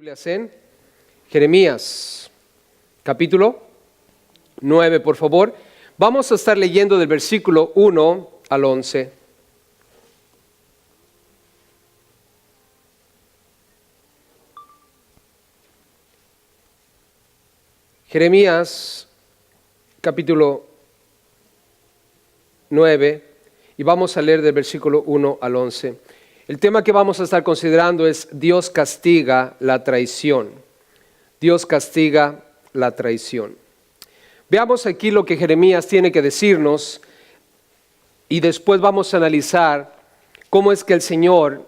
Biblias en Jeremías, capítulo 9, por favor. Vamos a estar leyendo del versículo 1 al 11. Jeremías, capítulo 9, y vamos a leer del versículo 1 al 11. El tema que vamos a estar considerando es Dios castiga la traición. Dios castiga la traición. Veamos aquí lo que Jeremías tiene que decirnos y después vamos a analizar cómo es que el Señor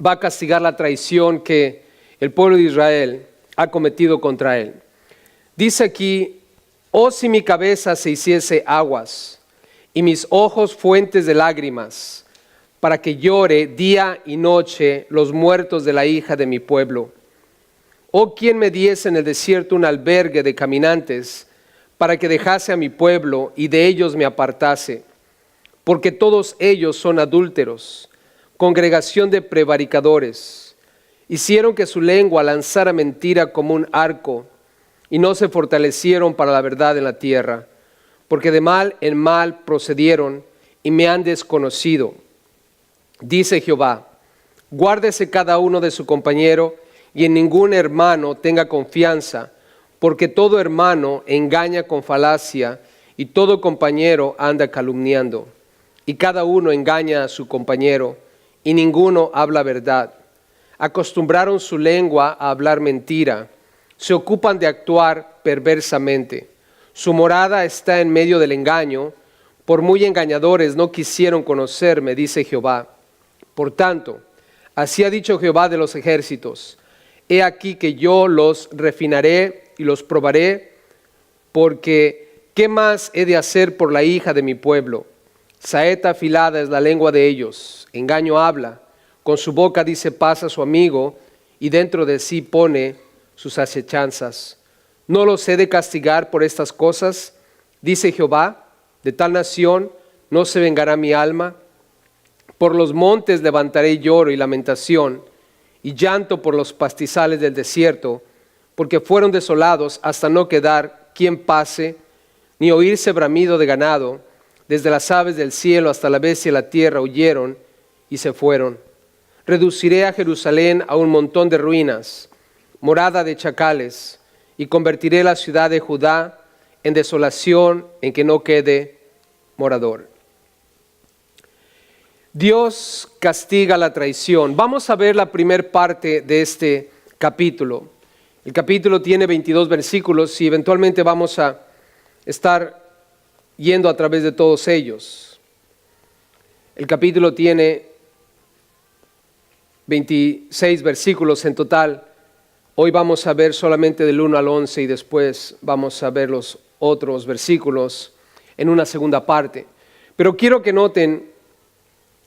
va a castigar la traición que el pueblo de Israel ha cometido contra Él. Dice aquí: oh, si mi cabeza se hiciese aguas y mis ojos fuentes de lágrimas, para que llore día y noche los muertos de la hija de mi pueblo. Oh, quien me diese en el desierto un albergue de caminantes, para que dejase a mi pueblo y de ellos me apartase, porque todos ellos son adúlteros, congregación de prevaricadores. Hicieron que su lengua lanzara mentira como un arco, y no se fortalecieron para la verdad en la tierra, porque de mal en mal procedieron y me han desconocido. Dice Jehová: guárdese cada uno de su compañero, y en ningún hermano tenga confianza, porque todo hermano engaña con falacia, y todo compañero anda calumniando, y cada uno engaña a su compañero, y ninguno habla verdad. Acostumbraron su lengua a hablar mentira, se ocupan de actuar perversamente. Su morada está en medio del engaño, por muy engañadores no quisieron conocerme, dice Jehová. Por tanto, así ha dicho Jehová de los ejércitos: he aquí que yo los refinaré y los probaré, porque ¿qué más he de hacer por la hija de mi pueblo? Saeta afilada es la lengua de ellos, engaño habla, con su boca dice paz a su amigo, y dentro de sí pone sus acechanzas. ¿No los he de castigar por estas cosas? Dice Jehová: de tal nación no se vengará mi alma. Por los montes levantaré lloro y lamentación, y llanto por los pastizales del desierto, porque fueron desolados hasta no quedar quien pase, ni oírse bramido de ganado. Desde las aves del cielo hasta la bestia de la tierra huyeron y se fueron. Reduciré a Jerusalén a un montón de ruinas, morada de chacales, y convertiré la ciudad de Judá en desolación en que no quede morador. Dios castiga la traición. Vamos a ver la primera parte de este capítulo. El capítulo tiene 22 versículos y eventualmente vamos a estar yendo a través de todos ellos. El capítulo tiene 26 versículos en total. Hoy vamos a ver solamente del 1 al 11 y después vamos a ver los otros versículos en una segunda parte. Pero quiero que noten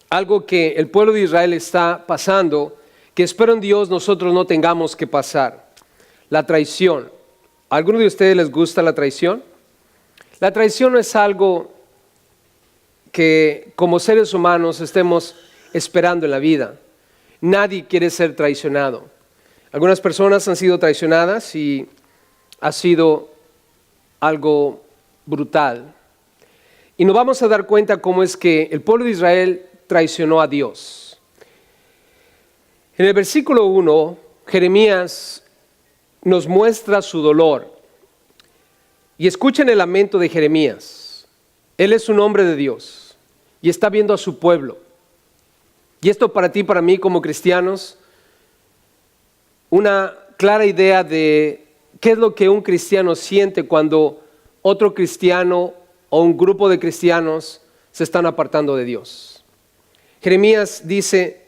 algo que el pueblo de Israel está pasando, que espero en Dios nosotros no tengamos que pasar: la traición. ¿A alguno de ustedes les gusta la traición? La traición no es algo que como seres humanos estemos esperando en la vida. Nadie quiere ser traicionado. Algunas personas han sido traicionadas y ha sido algo brutal. Y nos vamos a dar cuenta cómo es que el pueblo de Israel traicionó a Dios. En el versículo 1, Jeremías nos muestra su dolor. Y escuchen el lamento de Jeremías. Él es un hombre de Dios y está viendo a su pueblo. Y esto para ti, para mí como cristianos, una clara idea de qué es lo que un cristiano siente cuando otro cristiano o un grupo de cristianos se están apartando de Dios. Jeremías dice: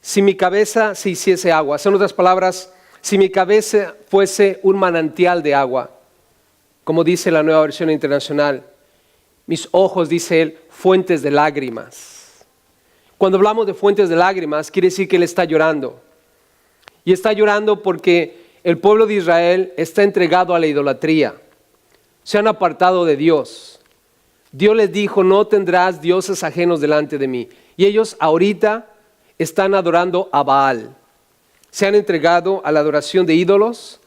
si mi cabeza se hiciese agua, en otras palabras, si mi cabeza fuese un manantial de agua, como dice la Nueva Versión Internacional, mis ojos, dice él, fuentes de lágrimas. Cuando hablamos de fuentes de lágrimas, quiere decir que él está llorando. Y está llorando porque el pueblo de Israel está entregado a la idolatría. Se han apartado de Dios. Dios les dijo: no tendrás dioses ajenos delante de mí. Y ellos ahorita están adorando a Baal. se han entregado a la adoración de ídolos,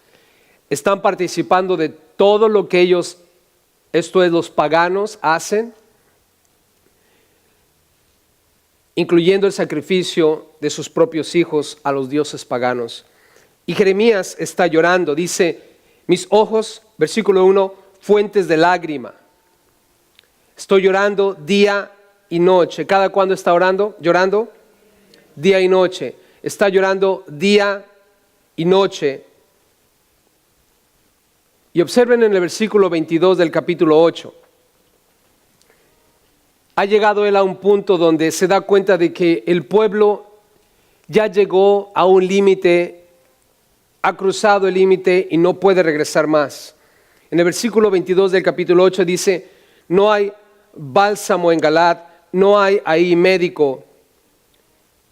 están participando de todo lo que ellos, esto es, los paganos, hacen, incluyendo el sacrificio de sus propios hijos a los dioses paganos. Y Jeremías está llorando, dice, mis ojos, versículo 1, fuentes de lágrima. Estoy llorando día y noche. ¿Cada cuándo está llorando? Día y noche. Está llorando día y noche. Y observen en el versículo 22 del capítulo 8. Ha llegado él a un punto donde se da cuenta de que el pueblo ya llegó a un límite, ha cruzado el límite y no puede regresar más. En el versículo 22 del capítulo 8 dice, no hay bálsamo en Galaad, no hay ahí médico.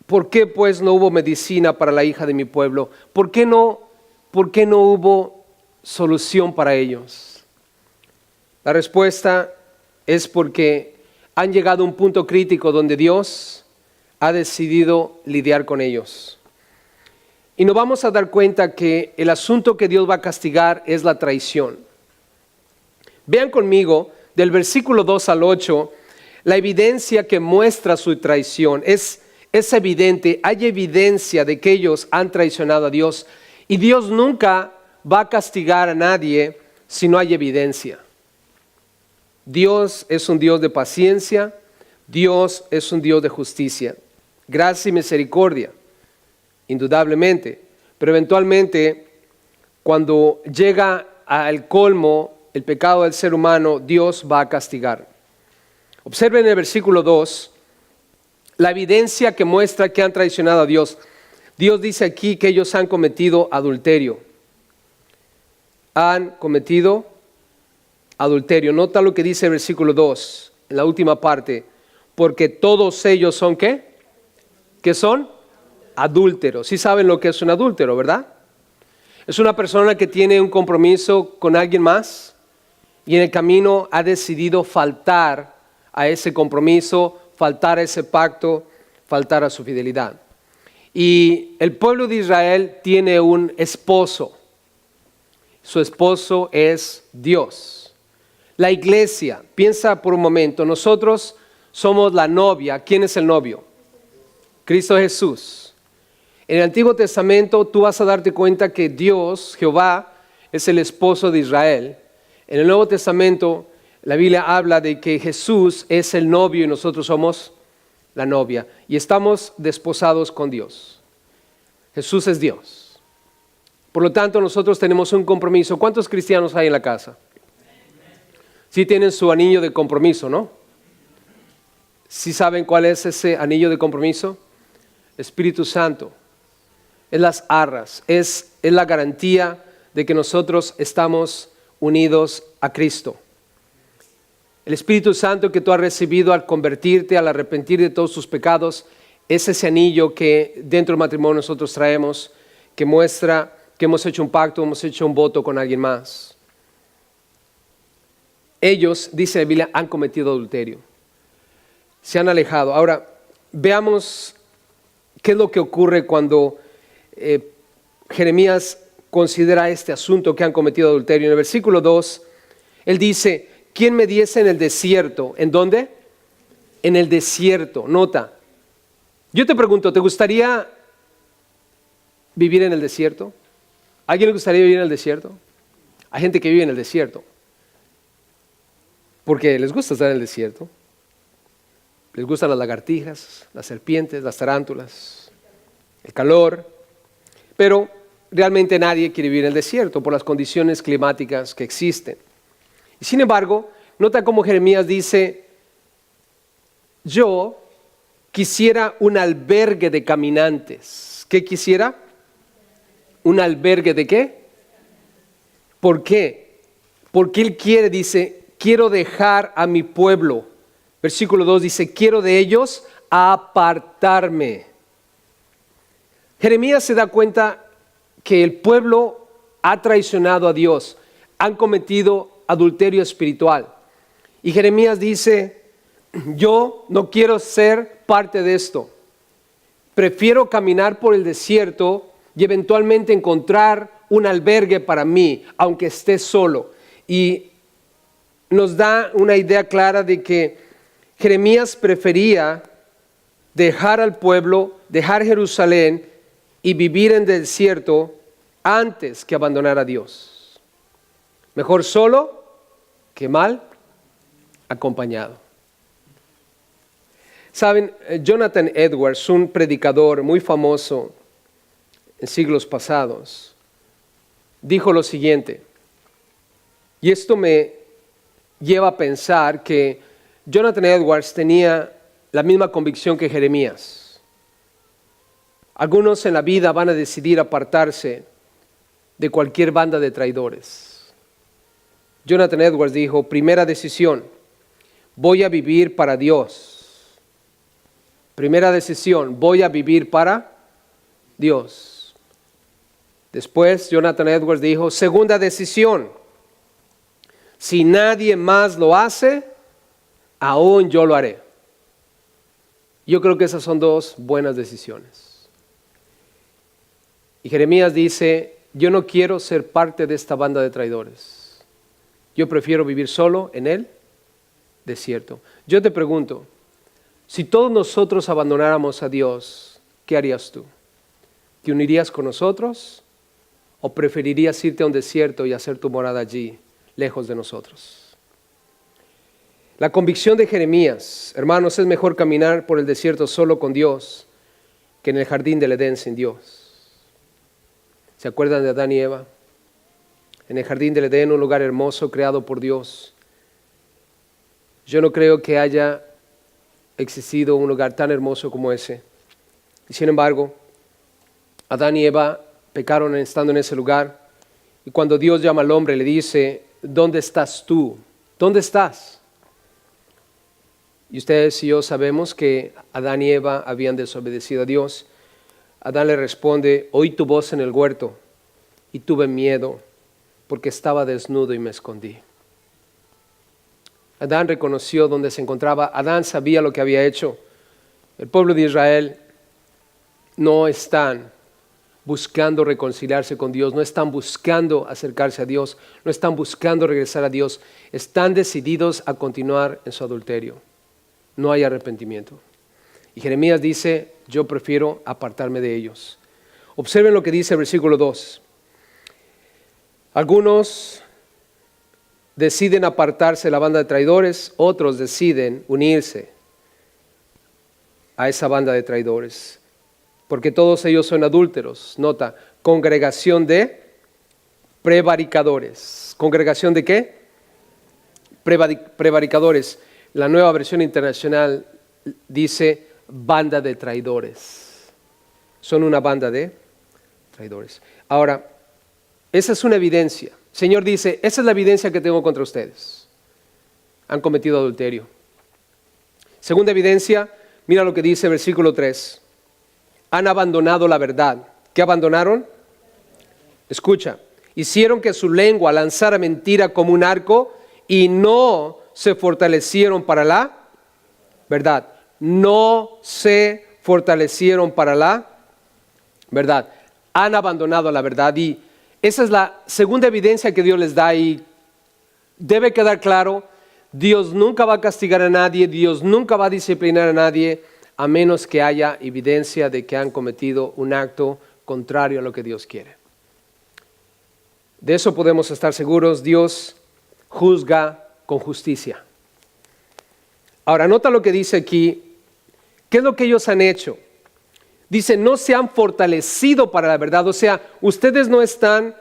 ¿Por qué pues no hubo medicina para la hija de mi pueblo? ¿Por qué no hubo solución para ellos? La respuesta es porque han llegado a un punto crítico donde Dios ha decidido lidiar con ellos. Y nos vamos a dar cuenta que el asunto que Dios va a castigar es la traición. Vean conmigo del versículo 2 al 8, la evidencia que muestra su traición. Es evidente, hay evidencia de que ellos han traicionado a Dios. Y Dios nunca va a castigar a nadie si no hay evidencia. Dios es un Dios de paciencia, Dios es un Dios de justicia, gracia y misericordia, indudablemente. Pero eventualmente, cuando llega al colmo el pecado del ser humano, Dios va a castigar. Observen el versículo 2, la evidencia que muestra que han traicionado a Dios. Dios dice aquí que ellos han cometido adulterio. Han cometido adulterio. Nota lo que dice el versículo 2, en la última parte. Porque todos ellos son ¿qué? ¿Qué son? Adúlteros. Sí saben lo que es un adúltero, ¿verdad? Es una persona que tiene un compromiso con alguien más y en el camino ha decidido faltar a ese compromiso, faltar a ese pacto, faltar a su fidelidad. Y el pueblo de Israel tiene un esposo. Su esposo es Dios. La iglesia, piensa por un momento, nosotros somos la novia. ¿Quién es el novio? Cristo Jesús. En el Antiguo Testamento tú vas a darte cuenta que Dios, Jehová, es el esposo de Israel. En el Nuevo Testamento la Biblia habla de que Jesús es el novio y nosotros somos la novia. Y estamos desposados con Dios. Jesús es Dios. Por lo tanto, nosotros tenemos un compromiso. ¿Cuántos cristianos hay en la casa? Sí tienen su anillo de compromiso, ¿no? ¿Sí saben cuál es ese anillo de compromiso? Espíritu Santo. Es las arras, es la garantía de que nosotros estamos unidos a Cristo. El Espíritu Santo que tú has recibido al convertirte, al arrepentir de todos tus pecados, es ese anillo que dentro del matrimonio nosotros traemos, que muestra que hemos hecho un pacto, hemos hecho un voto con alguien más. Ellos, dice la Biblia, han cometido adulterio. Se han alejado. Ahora, veamos qué es lo que ocurre cuando Jeremías considera este asunto que han cometido adulterio. En el versículo 2, él dice, ¿quién me diese en el desierto? ¿En dónde? En el desierto. Nota. Yo te pregunto, ¿te gustaría vivir en el desierto? ¿A alguien le gustaría vivir en el desierto? Hay gente que vive en el desierto porque les gusta estar en el desierto. Les gustan las lagartijas, las serpientes, las tarántulas, el calor. Pero realmente nadie quiere vivir en el desierto por las condiciones climáticas que existen. Y sin embargo, nota cómo Jeremías dice, yo quisiera un albergue de caminantes. ¿Qué quisiera? ¿Un albergue de qué? ¿Por qué? Porque él quiere, dice, quiero dejar a mi pueblo. Versículo 2 dice, quiero de ellos apartarme. Jeremías se da cuenta que el pueblo ha traicionado a Dios, han cometido adulterio espiritual. Y Jeremías dice, yo no quiero ser parte de esto. Prefiero caminar por el desierto y eventualmente encontrar un albergue para mí, aunque esté solo. Y nos da una idea clara de que Jeremías prefería dejar al pueblo, dejar Jerusalén y vivir en el desierto antes que abandonar a Dios. Mejor solo que mal acompañado. Saben, Jonathan Edwards, un predicador muy famoso en siglos pasados, dijo lo siguiente, y esto me lleva a pensar que Jonathan Edwards tenía la misma convicción que Jeremías. Algunos en la vida van a decidir apartarse de cualquier banda de traidores. Jonathan Edwards dijo, primera decisión, voy a vivir para Dios. Primera decisión, voy a vivir para Dios. Después Jonathan Edwards dijo, segunda decisión, si nadie más lo hace, aún yo lo haré. Yo creo que esas son dos buenas decisiones. Y Jeremías dice, yo no quiero ser parte de esta banda de traidores. Yo prefiero vivir solo en el desierto. Yo te pregunto, si todos nosotros abandonáramos a Dios, ¿qué harías tú? ¿Te unirías con nosotros o preferirías irte a un desierto y hacer tu morada allí, lejos de nosotros? La convicción de Jeremías, hermanos, es mejor caminar por el desierto solo con Dios que en el jardín del Edén sin Dios. ¿Se acuerdan de Adán y Eva? En el jardín del Edén, un lugar hermoso creado por Dios. Yo no creo que haya existido un lugar tan hermoso como ese. Y sin embargo, Adán y Eva pecaron estando en ese lugar. Y cuando Dios llama al hombre, le dice, ¿dónde estás tú? ¿Dónde estás? Y ustedes y yo sabemos que Adán y Eva habían desobedecido a Dios. Adán le responde, oí tu voz en el huerto y tuve miedo porque estaba desnudo y me escondí. Adán reconoció dónde se encontraba. Adán sabía lo que había hecho. El pueblo de Israel no están buscando reconciliarse con Dios, no están buscando acercarse a Dios, no están buscando regresar a Dios. Están decididos a continuar en su adulterio. No hay arrepentimiento. Y Jeremías dice, yo prefiero apartarme de ellos. Observen lo que dice el versículo 2. Algunos deciden apartarse de la banda de traidores, otros deciden unirse a esa banda de traidores, porque todos ellos son adúlteros. Nota, congregación de prevaricadores. ¿Congregación de qué? Prevaricadores. La Nueva Versión Internacional dice banda de traidores. Son una banda de traidores. Ahora, esa es una evidencia. El Señor dice, esa es la evidencia que tengo contra ustedes. Han cometido adulterio. Segunda evidencia, mira lo que dice el versículo 3. Han abandonado la verdad. ¿Qué abandonaron? Escucha. Hicieron que su lengua lanzara mentira como un arco y no se fortalecieron para la verdad. No se fortalecieron para la verdad. Han abandonado la verdad y esa es la segunda evidencia que Dios les da y debe quedar claro, Dios nunca va a castigar a nadie, Dios nunca va a disciplinar a nadie, a menos que haya evidencia de que han cometido un acto contrario a lo que Dios quiere. De eso podemos estar seguros, Dios juzga con justicia. Ahora, nota lo que dice aquí, ¿qué es lo que ellos han hecho? Dice, no se han fortalecido para la verdad, o sea, ustedes no están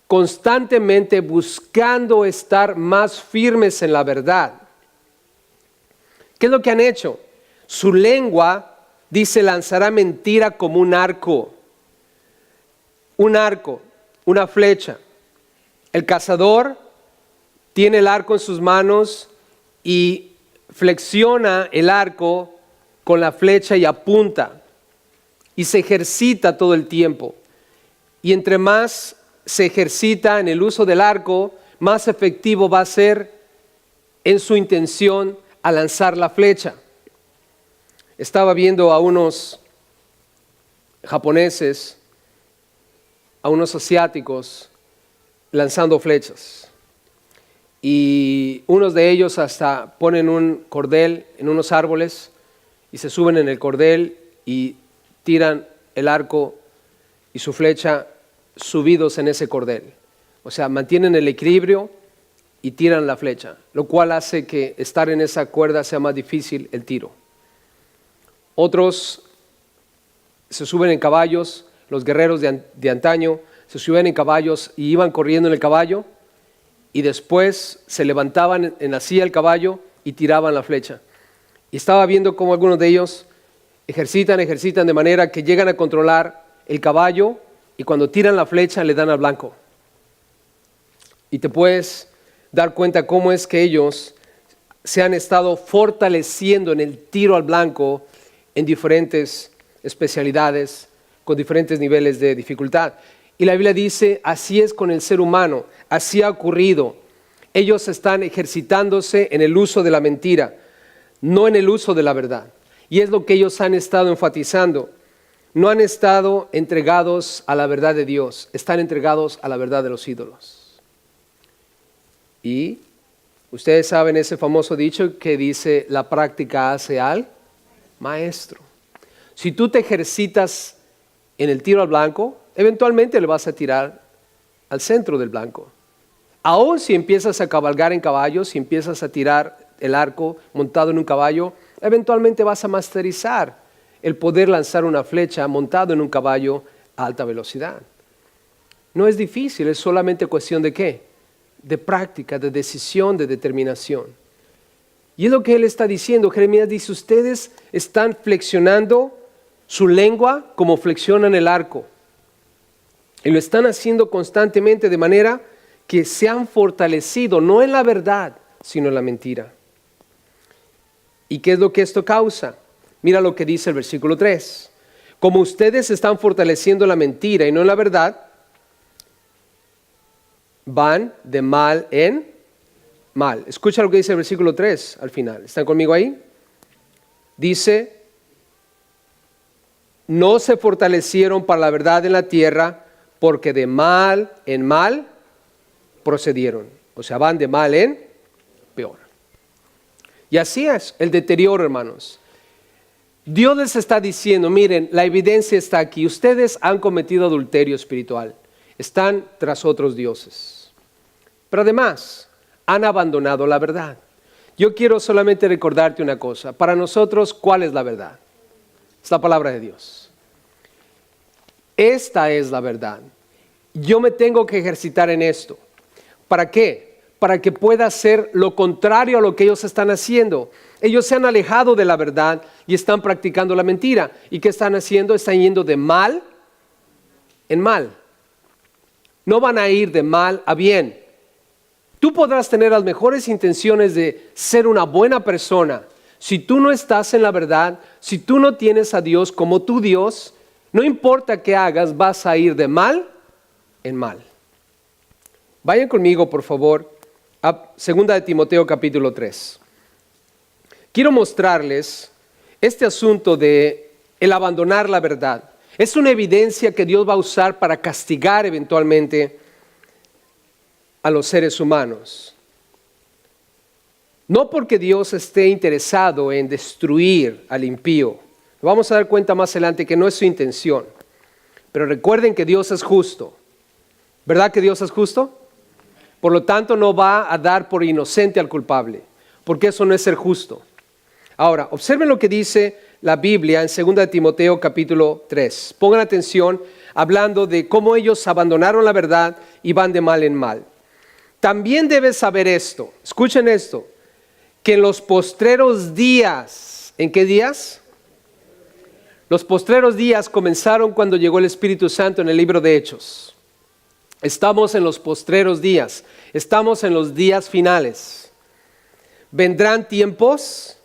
constantemente buscando estar más firmes en la verdad. ¿Qué es lo que han hecho? Su lengua, dice, lanzará mentira como un arco, una flecha. El cazador tiene el arco en sus manos y flexiona el arco con la flecha y apunta y se ejercita todo el tiempo. Y entre más se ejercita en el uso del arco, más efectivo va a ser en su intención a lanzar la flecha. Estaba viendo a unos japoneses a unos asiáticos lanzando flechas. Y unos de ellos hasta ponen un cordel en unos árboles y se suben en el cordel y tiran el arco y su flecha subidos en ese cordel. O sea, mantienen el equilibrio y tiran la flecha, lo cual hace que estar en esa cuerda sea más difícil el tiro. Otros se suben en caballos, los guerreros de antaño se subían en caballos y iban corriendo en el caballo y después se levantaban en la silla del caballo y tiraban la flecha. Y estaba viendo cómo algunos de ellos ejercitan de manera que llegan a controlar el caballo y cuando tiran la flecha le dan al blanco. Y te puedes dar cuenta cómo es que ellos se han estado fortaleciendo en el tiro al blanco en diferentes especialidades, con diferentes niveles de dificultad. Y la Biblia dice, así es con el ser humano, así ha ocurrido. Ellos están ejercitándose en el uso de la mentira, no en el uso de la verdad. Y es lo que ellos han estado enfatizando. No han estado entregados a la verdad de Dios, están entregados a la verdad de los ídolos. Y ustedes saben ese famoso dicho que dice, la práctica hace al maestro. Si tú te ejercitas en el tiro al blanco, eventualmente le vas a tirar al centro del blanco. Aún si empiezas a cabalgar en caballos, si empiezas a tirar el arco montado en un caballo, eventualmente vas a masterizar el poder lanzar una flecha montado en un caballo a alta velocidad. No es difícil, es solamente cuestión de ¿qué? De práctica, de decisión, de determinación. Y es lo que él está diciendo. Jeremías dice, ustedes están flexionando su lengua como flexionan el arco. Y lo están haciendo constantemente de manera que se han fortalecido, no en la verdad, sino en la mentira. ¿Y qué es lo que esto causa? Mira lo que dice el versículo 3. Como ustedes están fortaleciendo la mentira y no en la verdad, van de mal en mal. Escucha lo que dice el versículo 3 al final. ¿Están conmigo ahí? Dice, no se fortalecieron para la verdad en la tierra, porque de mal en mal procedieron. O sea, van de mal en peor. Y así es el deterioro, hermanos. Dios les está diciendo, miren, la evidencia está aquí. Ustedes han cometido adulterio espiritual. Están tras otros dioses. Pero además, han abandonado la verdad. Yo quiero solamente recordarte una cosa. Para nosotros, ¿cuál es la verdad? Es la palabra de Dios. Esta es la verdad. Yo me tengo que ejercitar en esto. ¿Para qué? Para que pueda hacer lo contrario a lo que ellos están haciendo. Ellos se han alejado de la verdad y están practicando la mentira. ¿Y qué están haciendo? Están yendo de mal en mal. No van a ir de mal a bien. Tú podrás tener las mejores intenciones de ser una buena persona. Si tú no estás en la verdad, si tú no tienes a Dios como tu Dios, no importa qué hagas, vas a ir de mal en mal. Vayan conmigo, por favor, a 2 de Timoteo capítulo 3. Quiero mostrarles este asunto de el abandonar la verdad. Es una evidencia que Dios va a usar para castigar eventualmente a los seres humanos. No porque Dios esté interesado en destruir al impío. Vamos a dar cuenta más adelante que no es su intención. Pero recuerden que Dios es justo. ¿Verdad que Dios es justo? Por lo tanto, no va a dar por inocente al culpable, porque eso no es ser justo. Ahora, observen lo que dice la Biblia en 2 de Timoteo capítulo 3. Pongan atención hablando de cómo ellos abandonaron la verdad y van de mal en mal. También debes saber esto, escuchen esto, que en los postreros días, ¿en qué días? Los postreros días comenzaron cuando llegó el Espíritu Santo en el libro de Hechos. Estamos en los postreros días, estamos en los días finales. Vendrán tiempos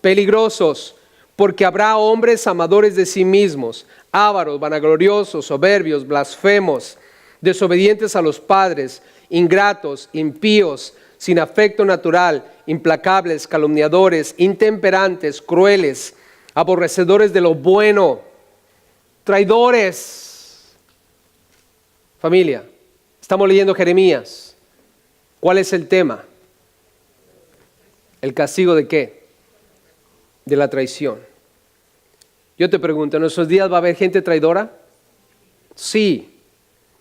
peligrosos, porque habrá hombres amadores de sí mismos, ávaros, vanagloriosos, soberbios, blasfemos, desobedientes a los padres, ingratos, impíos, sin afecto natural, implacables, calumniadores, intemperantes, crueles, aborrecedores de lo bueno, traidores, Familia, estamos leyendo Jeremías. ¿Cuál es el tema? ¿El castigo de qué? De la traición. Yo te pregunto, ¿en nuestros días va a haber gente traidora? Sí.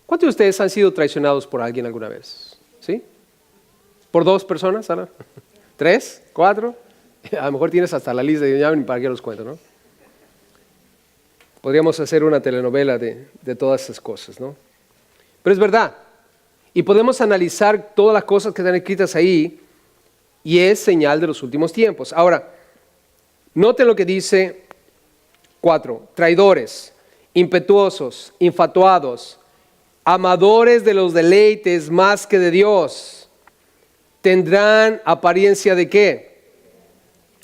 ¿Cuántos de ustedes han sido traicionados por alguien alguna vez? ¿Sí? ¿Por 2 personas, Ana? 3, 4. A lo mejor tienes hasta la lista y ya ni para qué los cuento, ¿no? Podríamos hacer una telenovela de todas esas cosas, ¿no? Pero es verdad. Y podemos analizar todas las cosas que están escritas ahí y es señal de los últimos tiempos. Ahora, noten lo que dice 4. Traidores, impetuosos, infatuados, amadores de los deleites más que de Dios. ¿Tendrán apariencia de qué?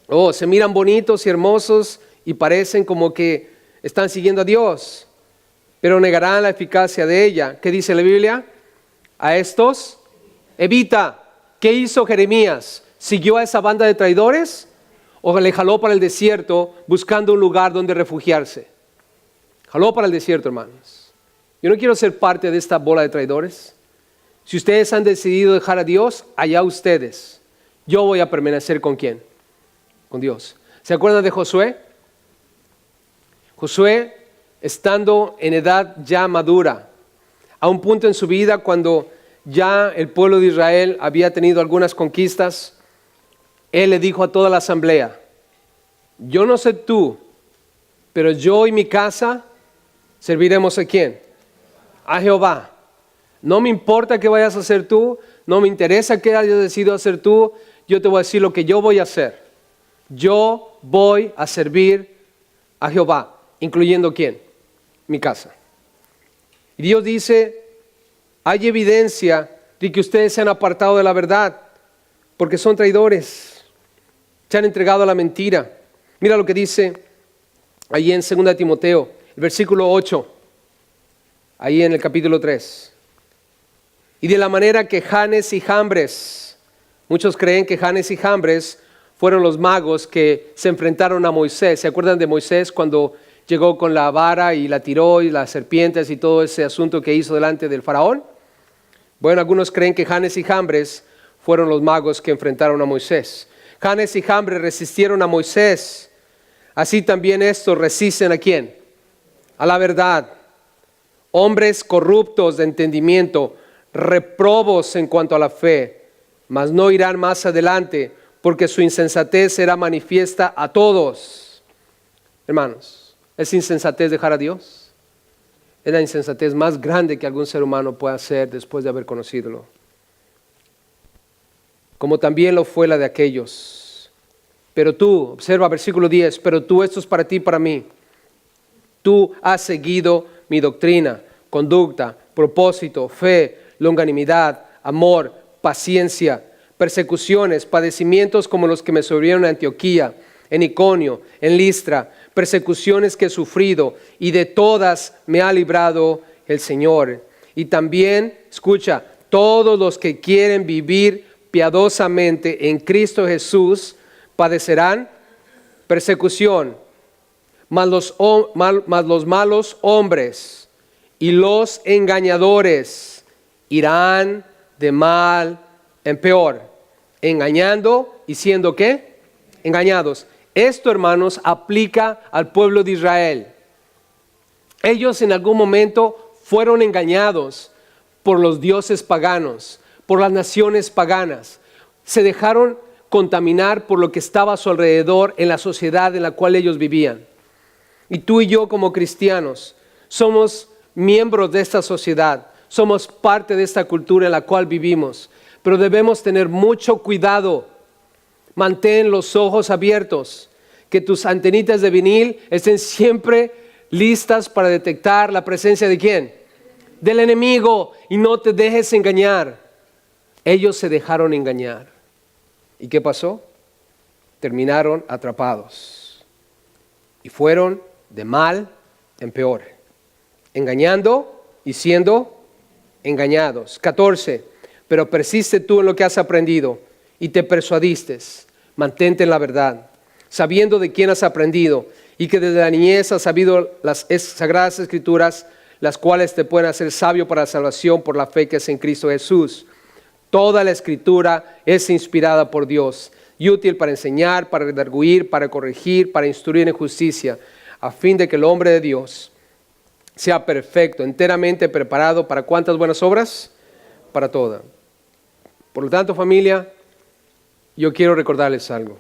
Oh, se miran bonitos y hermosos y parecen como que están siguiendo a Dios, pero negarán la eficacia de ella. ¿Qué dice la Biblia? A estos, evita. ¿Qué hizo Jeremías? ¿Siguió a esa banda de traidores? ¿O le jaló para el desierto buscando un lugar donde refugiarse? Jaló para el desierto, hermanos. Yo no quiero ser parte de esta bola de traidores. Si ustedes han decidido dejar a Dios, allá ustedes. Yo voy a permanecer ¿con quién? Con Dios. ¿Se acuerdan de Josué? Josué, estando en edad ya madura, a un punto en su vida cuando ya el pueblo de Israel había tenido algunas conquistas, él le dijo a toda la asamblea, yo no sé tú, pero yo y mi casa serviremos ¿a quién? A Jehová. No me importa qué vayas a hacer tú, no me interesa qué hayas decidido hacer tú, yo te voy a decir lo que yo voy a hacer. Yo voy a servir a Jehová, incluyendo ¿quién? Mi casa. Y Dios dice, hay evidencia de que ustedes se han apartado de la verdad, porque son traidores, se han entregado a la mentira. Mira lo que dice ahí en 2 Timoteo, el versículo 8, ahí en el capítulo 3. Y de la manera que Janes y Jambres, muchos creen que Janes y Jambres fueron los magos que se enfrentaron a Moisés. ¿Se acuerdan de Moisés cuando llegó con la vara y la tiró y las serpientes y todo ese asunto que hizo delante del faraón? Bueno, algunos creen que Janes y Jambres fueron los magos que enfrentaron a Moisés. Janes y Jambres resistieron a Moisés. Así también estos resisten ¿a quién? A la verdad. Hombres corruptos de entendimiento, reprobos en cuanto a la fe, mas no irán más adelante, porque su insensatez será manifiesta a todos. Hermanos, ¿es insensatez dejar a Dios? Es la insensatez más grande que algún ser humano puede hacer después de haber conocido. Como también lo fue la de aquellos. Pero tú, observa versículo 10, pero tú, esto es para ti y para mí. Tú has seguido mi doctrina, conducta, propósito, fe, longanimidad, amor, paciencia, persecuciones, padecimientos como los que me sobrevivieron en Antioquía, en Iconio, en Listra, persecuciones que he sufrido y de todas me ha librado el Señor. Y también, escucha, todos los que quieren vivir piadosamente en Cristo Jesús padecerán persecución, mas los malos hombres y los engañadores irán de mal en peor, engañando y siendo ¿qué? Engañados. Esto, hermanos, aplica al pueblo de Israel. Ellos en algún momento fueron engañados por los dioses paganos, por las naciones paganas. Se dejaron contaminar por lo que estaba a su alrededor en la sociedad en la cual ellos vivían. Y tú y yo como cristianos somos miembros de esta sociedad, somos parte de esta cultura en la cual vivimos, pero debemos tener mucho cuidado. Mantén los ojos abiertos, que tus antenitas de vinil estén siempre listas para detectar la presencia de ¿quién? Del enemigo, y no te dejes engañar. Ellos se dejaron engañar. ¿Y qué pasó? Terminaron atrapados y fueron de mal en peor, engañando y siendo engañados. 14. Pero persiste tú en lo que has aprendido y te persuadiste. Mantente en la verdad, sabiendo de quién has aprendido y que desde la niñez has sabido las sagradas escrituras, las cuales te pueden hacer sabio para la salvación por la fe que es en Cristo Jesús. Toda la Escritura es inspirada por Dios y útil para enseñar, para redarguir, para corregir, para instruir en justicia, a fin de que el hombre de Dios sea perfecto, enteramente preparado para ¿cuántas buenas obras? Para todas. Por lo tanto, familia, yo quiero recordarles algo.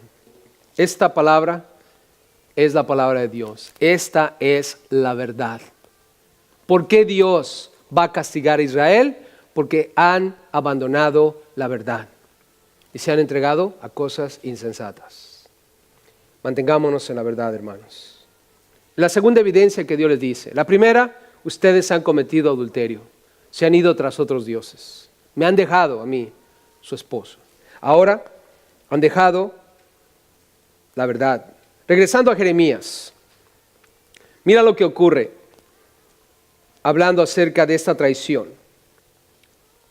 Esta palabra es la palabra de Dios. Esta es la verdad. ¿Por qué Dios va a castigar a Israel? Porque han abandonado la verdad y se han entregado a cosas insensatas. Mantengámonos en la verdad, hermanos. La segunda evidencia que Dios les dice. La primera, ustedes han cometido adulterio. Se han ido tras otros dioses. Me han dejado a mí, su esposo. Ahora han dejado la verdad. Regresando a Jeremías. Mira lo que ocurre hablando acerca de esta traición.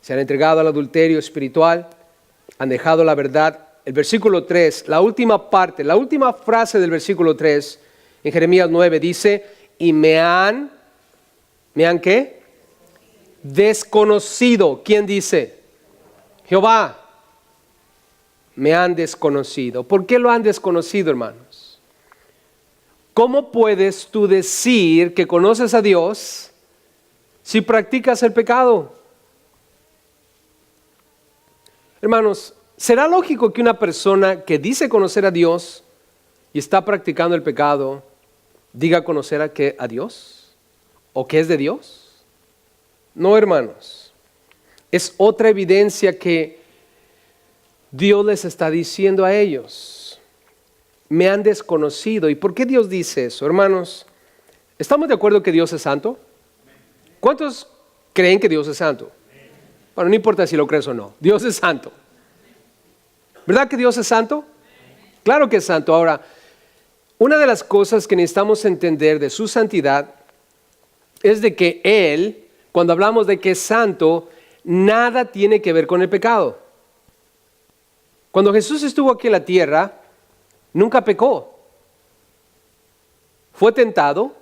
Se han entregado al adulterio espiritual, han dejado la verdad. El versículo 3, la última parte, la última frase del versículo 3 en Jeremías 9 dice, y ¿me han qué? Desconocido. ¿Quién dice? Jehová. Me han desconocido. ¿Por qué lo han desconocido, hermanos? ¿Cómo puedes tú decir que conoces a Dios si practicas el pecado? Hermanos, ¿será lógico que una persona que dice conocer a Dios y está practicando el pecado diga conocer a Dios? ¿O que es de Dios? No, hermanos. Es otra evidencia que Dios les está diciendo a ellos. Me han desconocido. ¿Y por qué Dios dice eso, hermanos? ¿Estamos de acuerdo que Dios es santo? ¿Cuántos creen que Dios es santo? Bueno, no importa si lo crees o no. Dios es santo. ¿Verdad que Dios es santo? Claro que es santo. Ahora, una de las cosas que necesitamos entender de su santidad es de que Él, cuando hablamos de que es santo, nada tiene que ver con el pecado. Cuando Jesús estuvo aquí en la tierra, nunca pecó. Fue tentado,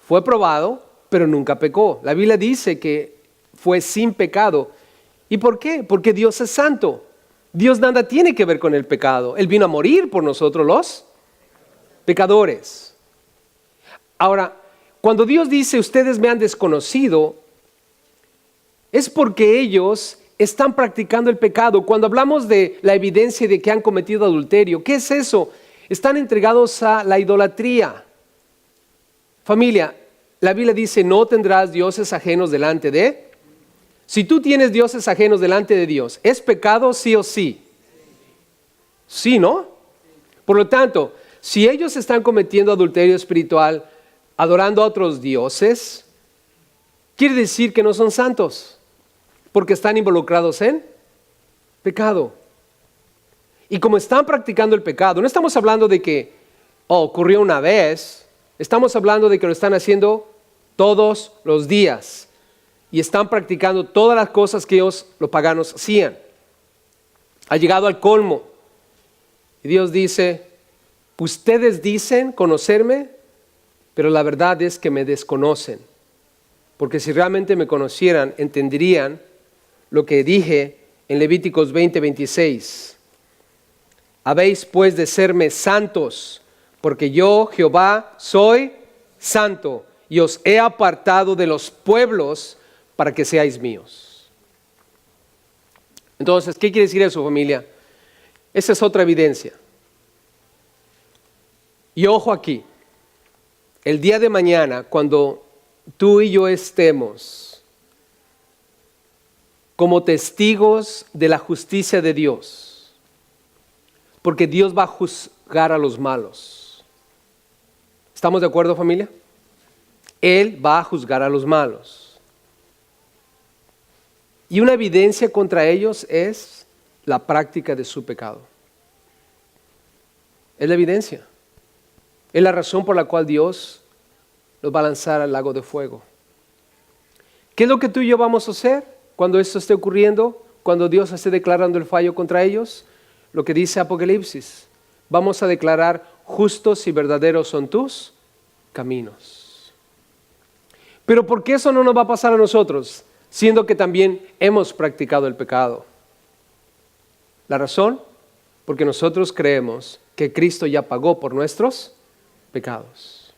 fue probado, pero nunca pecó. La Biblia dice que fue sin pecado. ¿Y por qué? Porque Dios es santo. Dios nada tiene que ver con el pecado. Él vino a morir por nosotros los pecadores. Ahora, cuando Dios dice ustedes me han desconocido, es porque ellos están practicando el pecado. Cuando hablamos de la evidencia de que han cometido adulterio, ¿qué es eso? Están entregados a la idolatría. Familia, la Biblia dice no tendrás dioses ajenos delante de. Si tú tienes dioses ajenos delante de Dios, ¿es pecado sí o sí? Sí, ¿no? Por lo tanto, si ellos están cometiendo adulterio espiritual, adorando a otros dioses, quiere decir que no son santos, porque están involucrados en pecado. Y como están practicando el pecado, no estamos hablando de que ocurrió una vez, estamos hablando de que lo están haciendo todos los días. Y están practicando todas las cosas que ellos, los paganos, hacían. Ha llegado al colmo. Y Dios dice, ustedes dicen conocerme, pero la verdad es que me desconocen. Porque si realmente me conocieran, entenderían lo que dije en Levíticos 20:26. Habéis pues de serme santos, porque yo, Jehová, soy santo, y os he apartado de los pueblos para que seáis míos. Entonces, ¿qué quiere decir eso, familia? Esa es otra evidencia. Y ojo aquí, el día de mañana, cuando tú y yo estemos como testigos de la justicia de Dios, porque Dios va a juzgar a los malos. ¿Estamos de acuerdo, familia? Él va a juzgar a los malos. Y una evidencia contra ellos es la práctica de su pecado. Es la evidencia. Es la razón por la cual Dios los va a lanzar al lago de fuego. ¿Qué es lo que tú y yo vamos a hacer cuando esto esté ocurriendo? Cuando Dios esté declarando el fallo contra ellos. Lo que dice Apocalipsis. Vamos a declarar justos y verdaderos son tus caminos. Pero ¿por qué eso no nos va a pasar a nosotros, siendo que también hemos practicado el pecado? La razón, porque nosotros creemos que Cristo ya pagó por nuestros pecados.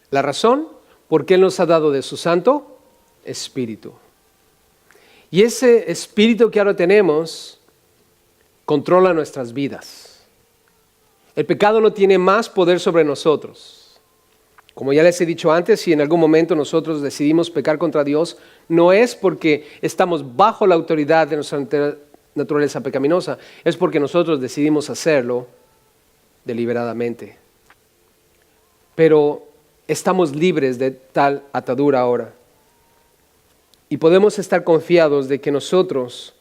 La razón, porque Él nos ha dado de su Santo Espíritu. Y ese Espíritu que ahora tenemos controla nuestras vidas. El pecado no tiene más poder sobre nosotros. Como ya les he dicho antes, si en algún momento nosotros decidimos pecar contra Dios, no es porque estamos bajo la autoridad de nuestra naturaleza pecaminosa, es porque nosotros decidimos hacerlo deliberadamente. Pero estamos libres de tal atadura ahora. Y podemos estar confiados de que nosotros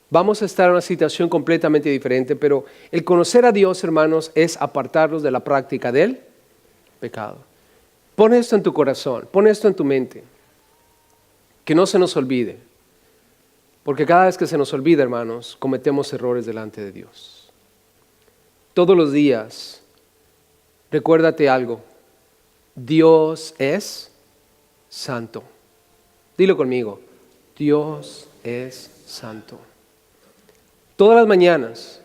vamos a estar en una situación completamente diferente, pero el conocer a Dios, hermanos, es apartarnos de la práctica del pecado. Pon esto en tu corazón, pon esto en tu mente, que no se nos olvide, porque cada vez que se nos olvida, hermanos, cometemos errores delante de Dios. Todos los días, recuérdate algo, Dios es santo. Dilo conmigo, Dios es santo. Todas las mañanas,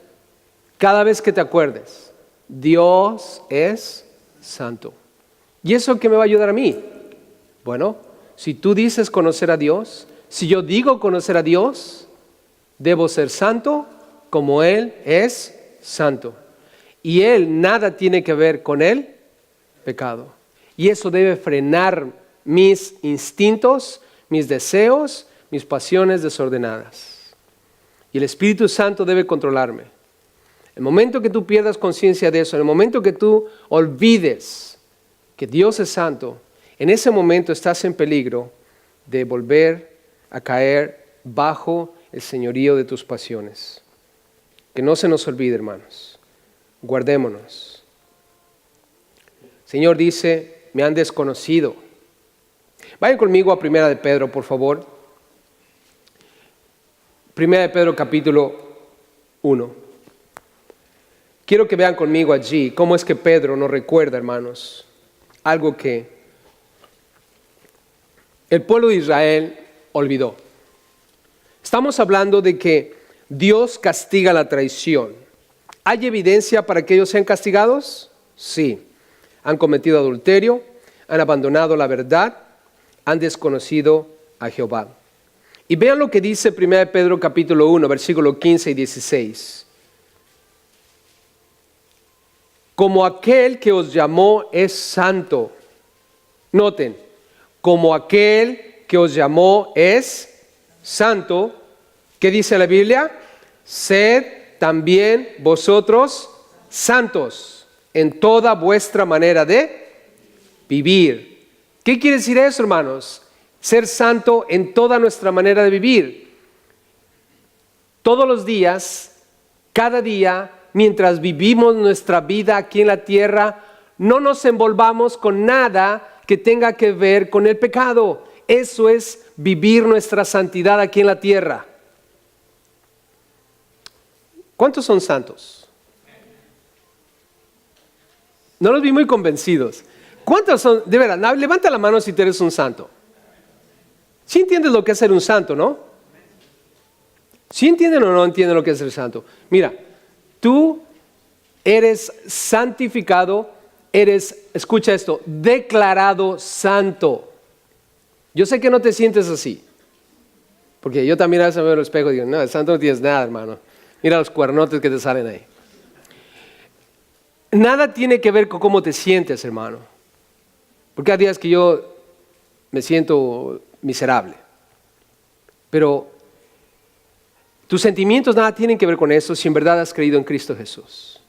cada vez que te acuerdes, Dios es santo. ¿Y eso qué me va a ayudar a mí? Bueno, si tú dices conocer a Dios, si yo digo conocer a Dios, debo ser santo como Él es santo. Y Él nada tiene que ver con el pecado. Y eso debe frenar mis instintos, mis deseos, mis pasiones desordenadas. Y el Espíritu Santo debe controlarme. El momento que tú pierdas conciencia de eso, en el momento que tú olvides que Dios es santo, en ese momento estás en peligro de volver a caer bajo el señorío de tus pasiones. Que no se nos olvide, hermanos. Guardémonos. El Señor dice, me han desconocido. Vayan conmigo a 1 de Pedro, por favor. 1 de Pedro capítulo 1. Quiero que vean conmigo allí cómo es que Pedro nos recuerda, hermanos, algo que el pueblo de Israel olvidó. Estamos hablando de que Dios castiga la traición. ¿Hay evidencia para que ellos sean castigados? Sí. Han cometido adulterio, han abandonado la verdad, han desconocido a Jehová. Y vean lo que dice 1 de Pedro capítulo 1, versículo 15 y 16. Como aquel que os llamó es santo. Noten, como aquel que os llamó es santo. ¿Qué dice la Biblia? Sed también vosotros santos en toda vuestra manera de vivir. ¿Qué quiere decir eso, hermanos? Ser santo en toda nuestra manera de vivir. Todos los días, cada día, mientras vivimos nuestra vida aquí en la tierra, no nos envolvamos con nada que tenga que ver con el pecado. Eso es vivir nuestra santidad aquí en la tierra. ¿Cuántos son santos? No los vi muy convencidos. ¿Cuántos son? De verdad, levanta la mano si tú eres un santo. ¿Sí entiendes lo que es ser un santo, no? ¿Sí entienden o no entienden lo que es ser santo? Mira, tú eres santificado, escucha esto, declarado santo. Yo sé que no te sientes así, porque yo también a veces me veo en el espejo y digo, no, santo no tienes nada, hermano. Mira los cuernotes que te salen ahí. Nada tiene que ver con cómo te sientes, hermano. Porque hay días que yo me siento miserable. Pero tus sentimientos nada tienen que ver con eso si en verdad has creído en Cristo Jesús.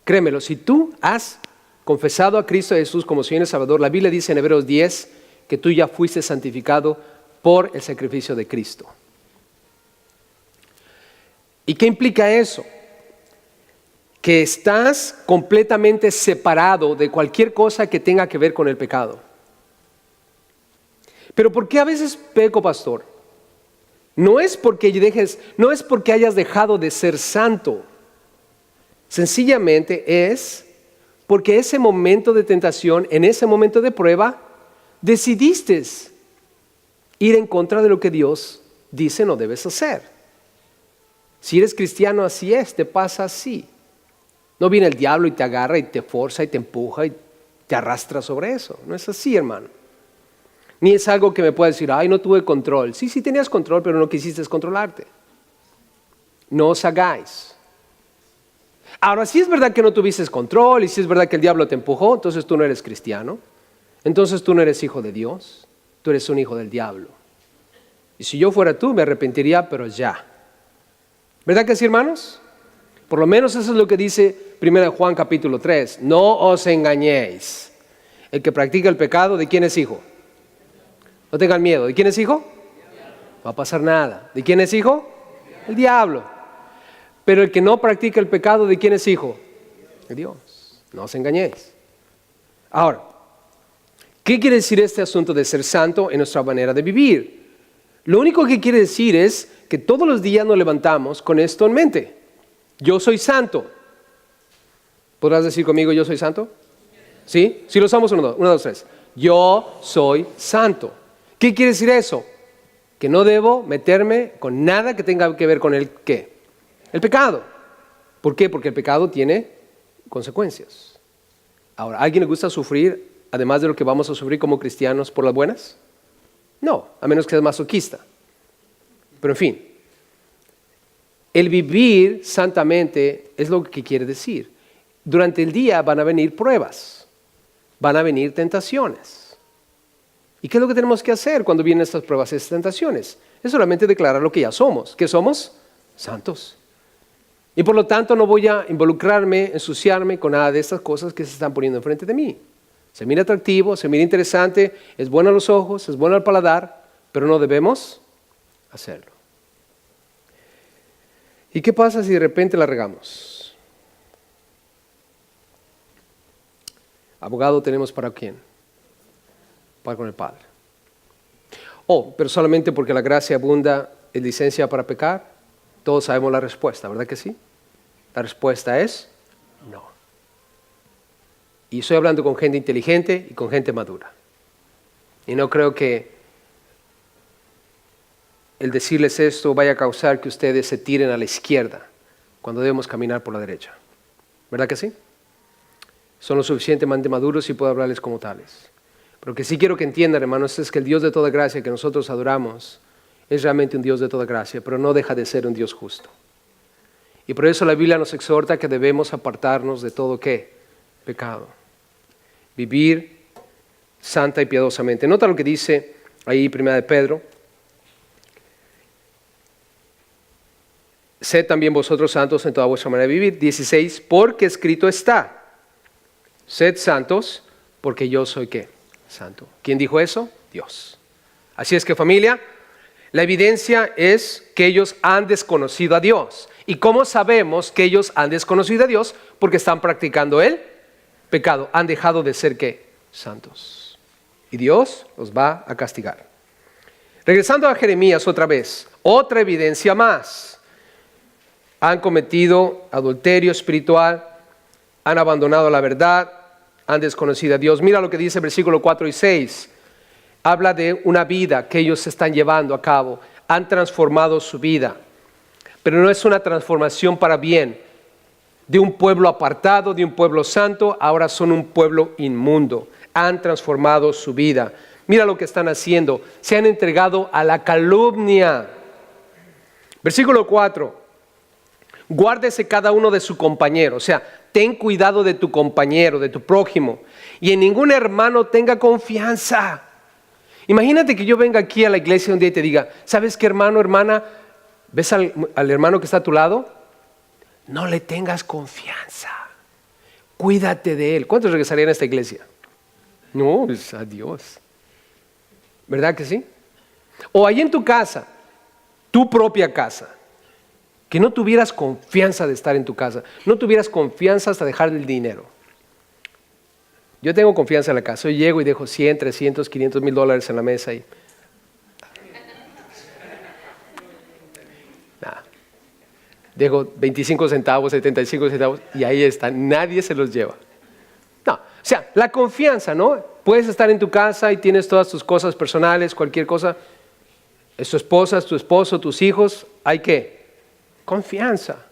Créemelo, si tú has confesado a Cristo Jesús como Señor y Salvador, la Biblia dice en Hebreos 10 que tú ya fuiste santificado por el sacrificio de Cristo. ¿Y qué implica eso? Que estás completamente separado de cualquier cosa que tenga que ver con el pecado. Pero ¿por qué a veces peco, pastor? No es porque hayas dejado de ser santo. Sencillamente es Porque ese momento de tentación, en ese momento de prueba, decidiste ir en contra de lo que Dios dice no debes hacer. Si eres cristiano, así es, te pasa así. No viene el diablo y te agarra y te forza y te empuja y te arrastra sobre eso. No es así, hermano. Ni es algo que me pueda decir, ay, no tuve control. Sí, sí tenías control, pero no quisiste controlarte. No os hagáis. Ahora, si es verdad que no tuviste control y si es verdad que el diablo te empujó, entonces tú no eres cristiano. Entonces tú no eres hijo de Dios. Tú eres un hijo del diablo. Y si yo fuera tú, me arrepentiría, pero ya. ¿Verdad que sí, hermanos? Por lo menos eso es lo que dice 1 Juan capítulo 3. No os engañéis. El que practica el pecado, ¿de quién es hijo? No tengan miedo. ¿De quién es hijo? No va a pasar nada. ¿De quién es hijo? El diablo. Pero el que no practica el pecado, ¿de quién es hijo? De Dios. No os engañéis. Ahora, ¿qué quiere decir este asunto de ser santo en nuestra manera de vivir? Lo único que quiere decir es que todos los días nos levantamos con esto en mente. Yo soy santo. ¿Podrás decir conmigo, yo soy santo? ¿Sí? Si lo usamos, 1, 2, 3. Yo soy santo. ¿Qué quiere decir eso? Que no debo meterme con nada que tenga que ver con el ¿qué? El pecado. ¿Por qué? Porque el pecado tiene consecuencias. Ahora, ¿a alguien le gusta sufrir, además de lo que vamos a sufrir como cristianos, por las buenas? No, a menos que sea masoquista. Pero en fin, el vivir santamente es lo que quiere decir. Durante el día van a venir pruebas, van a venir tentaciones. ¿Y qué es lo que tenemos que hacer cuando vienen estas pruebas y estas tentaciones? Es solamente declarar lo que ya somos. ¿Qué somos? Santos. Y por lo tanto no voy a involucrarme, ensuciarme con nada de estas cosas que se están poniendo enfrente de mí. Se mira atractivo, se mira interesante, es bueno a los ojos, es bueno al paladar, pero no debemos hacerlo. ¿Y qué pasa si de repente la regamos? Abogado tenemos para quién? Para con el Padre. Oh, pero solamente porque la gracia abunda es licencia para pecar. Todos sabemos la respuesta, ¿verdad que sí? La respuesta es no. Y estoy hablando con gente inteligente y con gente madura. Y no creo que el decirles esto vaya a causar que ustedes se tiren a la izquierda cuando debemos caminar por la derecha. ¿Verdad que sí? Son lo suficientemente maduros y puedo hablarles como tales. Pero que sí quiero que entiendan, hermanos, es que el Dios de toda gracia que nosotros adoramos es realmente un Dios de toda gracia, pero no deja de ser un Dios justo. Y por eso la Biblia nos exhorta que debemos apartarnos de todo ¿qué? Pecado. Vivir santa y piadosamente. Nota lo que dice ahí 1 de Pedro. Sed también vosotros santos en toda vuestra manera de vivir. 16, porque escrito está, sed santos, porque yo soy ¿qué? Santo. ¿Quién dijo eso? Dios. Así es que, familia, la evidencia es que ellos han desconocido a Dios. ¿Y cómo sabemos que ellos han desconocido a Dios? Porque están practicando el pecado. Han dejado de ser ¿qué? Santos. Y Dios los va a castigar. Regresando a Jeremías otra vez, otra evidencia más. Han cometido adulterio espiritual, han abandonado la verdad, han desconocido a Dios. Mira lo que dice el versículo 4 y 6. Habla de una vida que ellos están llevando a cabo. Han transformado su vida. Pero no es una transformación para bien. De un pueblo apartado, de un pueblo santo, ahora son un pueblo inmundo. Han transformado su vida. Mira lo que están haciendo. Se han entregado a la calumnia. Versículo 4. Guárdese cada uno de su compañero, o sea, ten cuidado de tu compañero, de tu prójimo, y en ningún hermano tenga confianza. Imagínate que yo venga aquí a la iglesia un día y te diga, ¿sabes qué, hermano, hermana? ¿Ves al hermano que está a tu lado? No le tengas confianza, cuídate de él. ¿Cuántos regresarían a esta iglesia? No, pues adiós. ¿Verdad que sí? O ahí en tu casa, tu propia casa. Que no tuvieras confianza de estar en tu casa, no tuvieras confianza hasta dejar el dinero. Yo tengo confianza en la casa, yo llego y dejo 100, 300, 500 mil dólares en la mesa y nada. Dejo 25 centavos, 75 centavos y ahí está, nadie se los lleva. sea, la confianza, ¿no? Puedes estar en tu casa y tienes todas tus cosas personales, cualquier cosa. Es tu esposa, es tu esposo, tus hijos. ¿Hay qué? Confianza.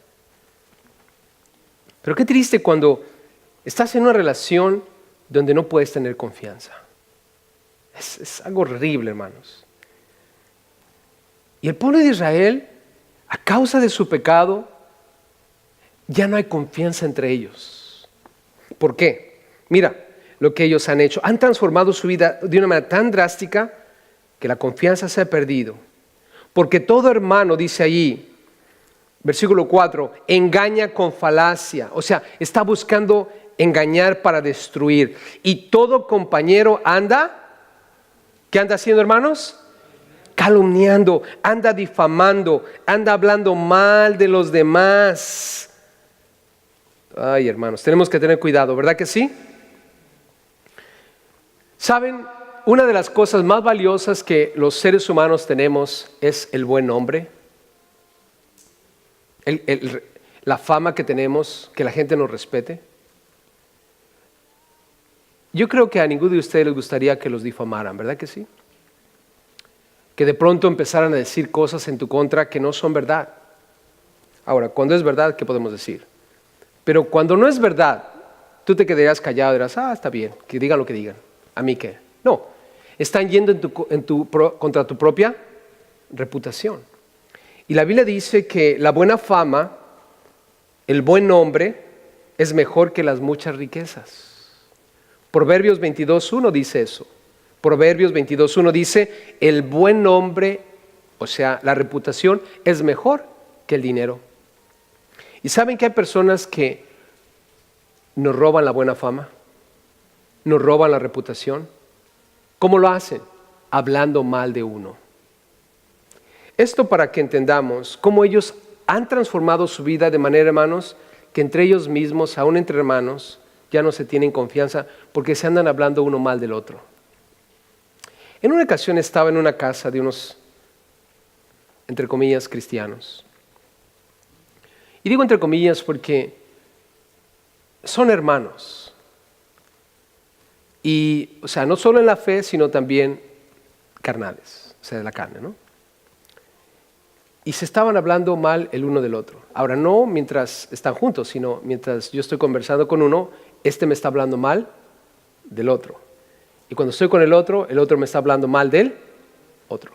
Pero qué triste cuando estás en una relación donde no puedes tener confianza. Es algo horrible, hermanos. Y el pueblo de Israel, a causa de su pecado, ya no hay confianza entre ellos. ¿Por qué? Mira lo que ellos han hecho. Han transformado su vida de una manera tan drástica que la confianza se ha perdido. Porque todo hermano, dice allí, versículo 4, engaña con falacia. O sea, está buscando engañar para destruir. Y todo compañero anda, ¿qué anda haciendo, hermanos? Calumniando, anda difamando, anda hablando mal de los demás. Ay, hermanos, tenemos que tener cuidado, ¿verdad que sí? ¿Saben? Una de las cosas más valiosas que los seres humanos tenemos es el buen nombre. La fama que tenemos, que la gente nos respete. Yo creo que a ninguno de ustedes les gustaría que los difamaran, ¿verdad que sí? Que de pronto empezaran a decir cosas en tu contra que no son verdad. Ahora, cuando es verdad, ¿qué podemos decir? Pero cuando no es verdad, tú te quedarías callado y dirás, está bien, que digan lo que digan. ¿A mí qué? No, están yendo contra tu propia reputación. Y la Biblia dice que la buena fama, el buen nombre, es mejor que las muchas riquezas. Proverbios 22:1 dice eso. Proverbios 22:1 dice, el buen nombre, o sea, la reputación, es mejor que el dinero. ¿Y saben que hay personas que nos roban la buena fama? Nos roban la reputación. ¿Cómo lo hacen? Hablando mal de uno. Esto para que entendamos cómo ellos han transformado su vida de manera, hermanos, que entre ellos mismos, aún entre hermanos, ya no se tienen confianza porque se andan hablando uno mal del otro. En una ocasión estaba en una casa de unos, entre comillas, cristianos. Y digo entre comillas porque son hermanos. Y, o sea, no solo en la fe, sino también carnales, o sea, de la carne, ¿no? Y se estaban hablando mal el uno del otro. Ahora, no mientras están juntos, sino mientras yo estoy conversando con uno, este me está hablando mal del otro. Y cuando estoy con el otro me está hablando mal del otro.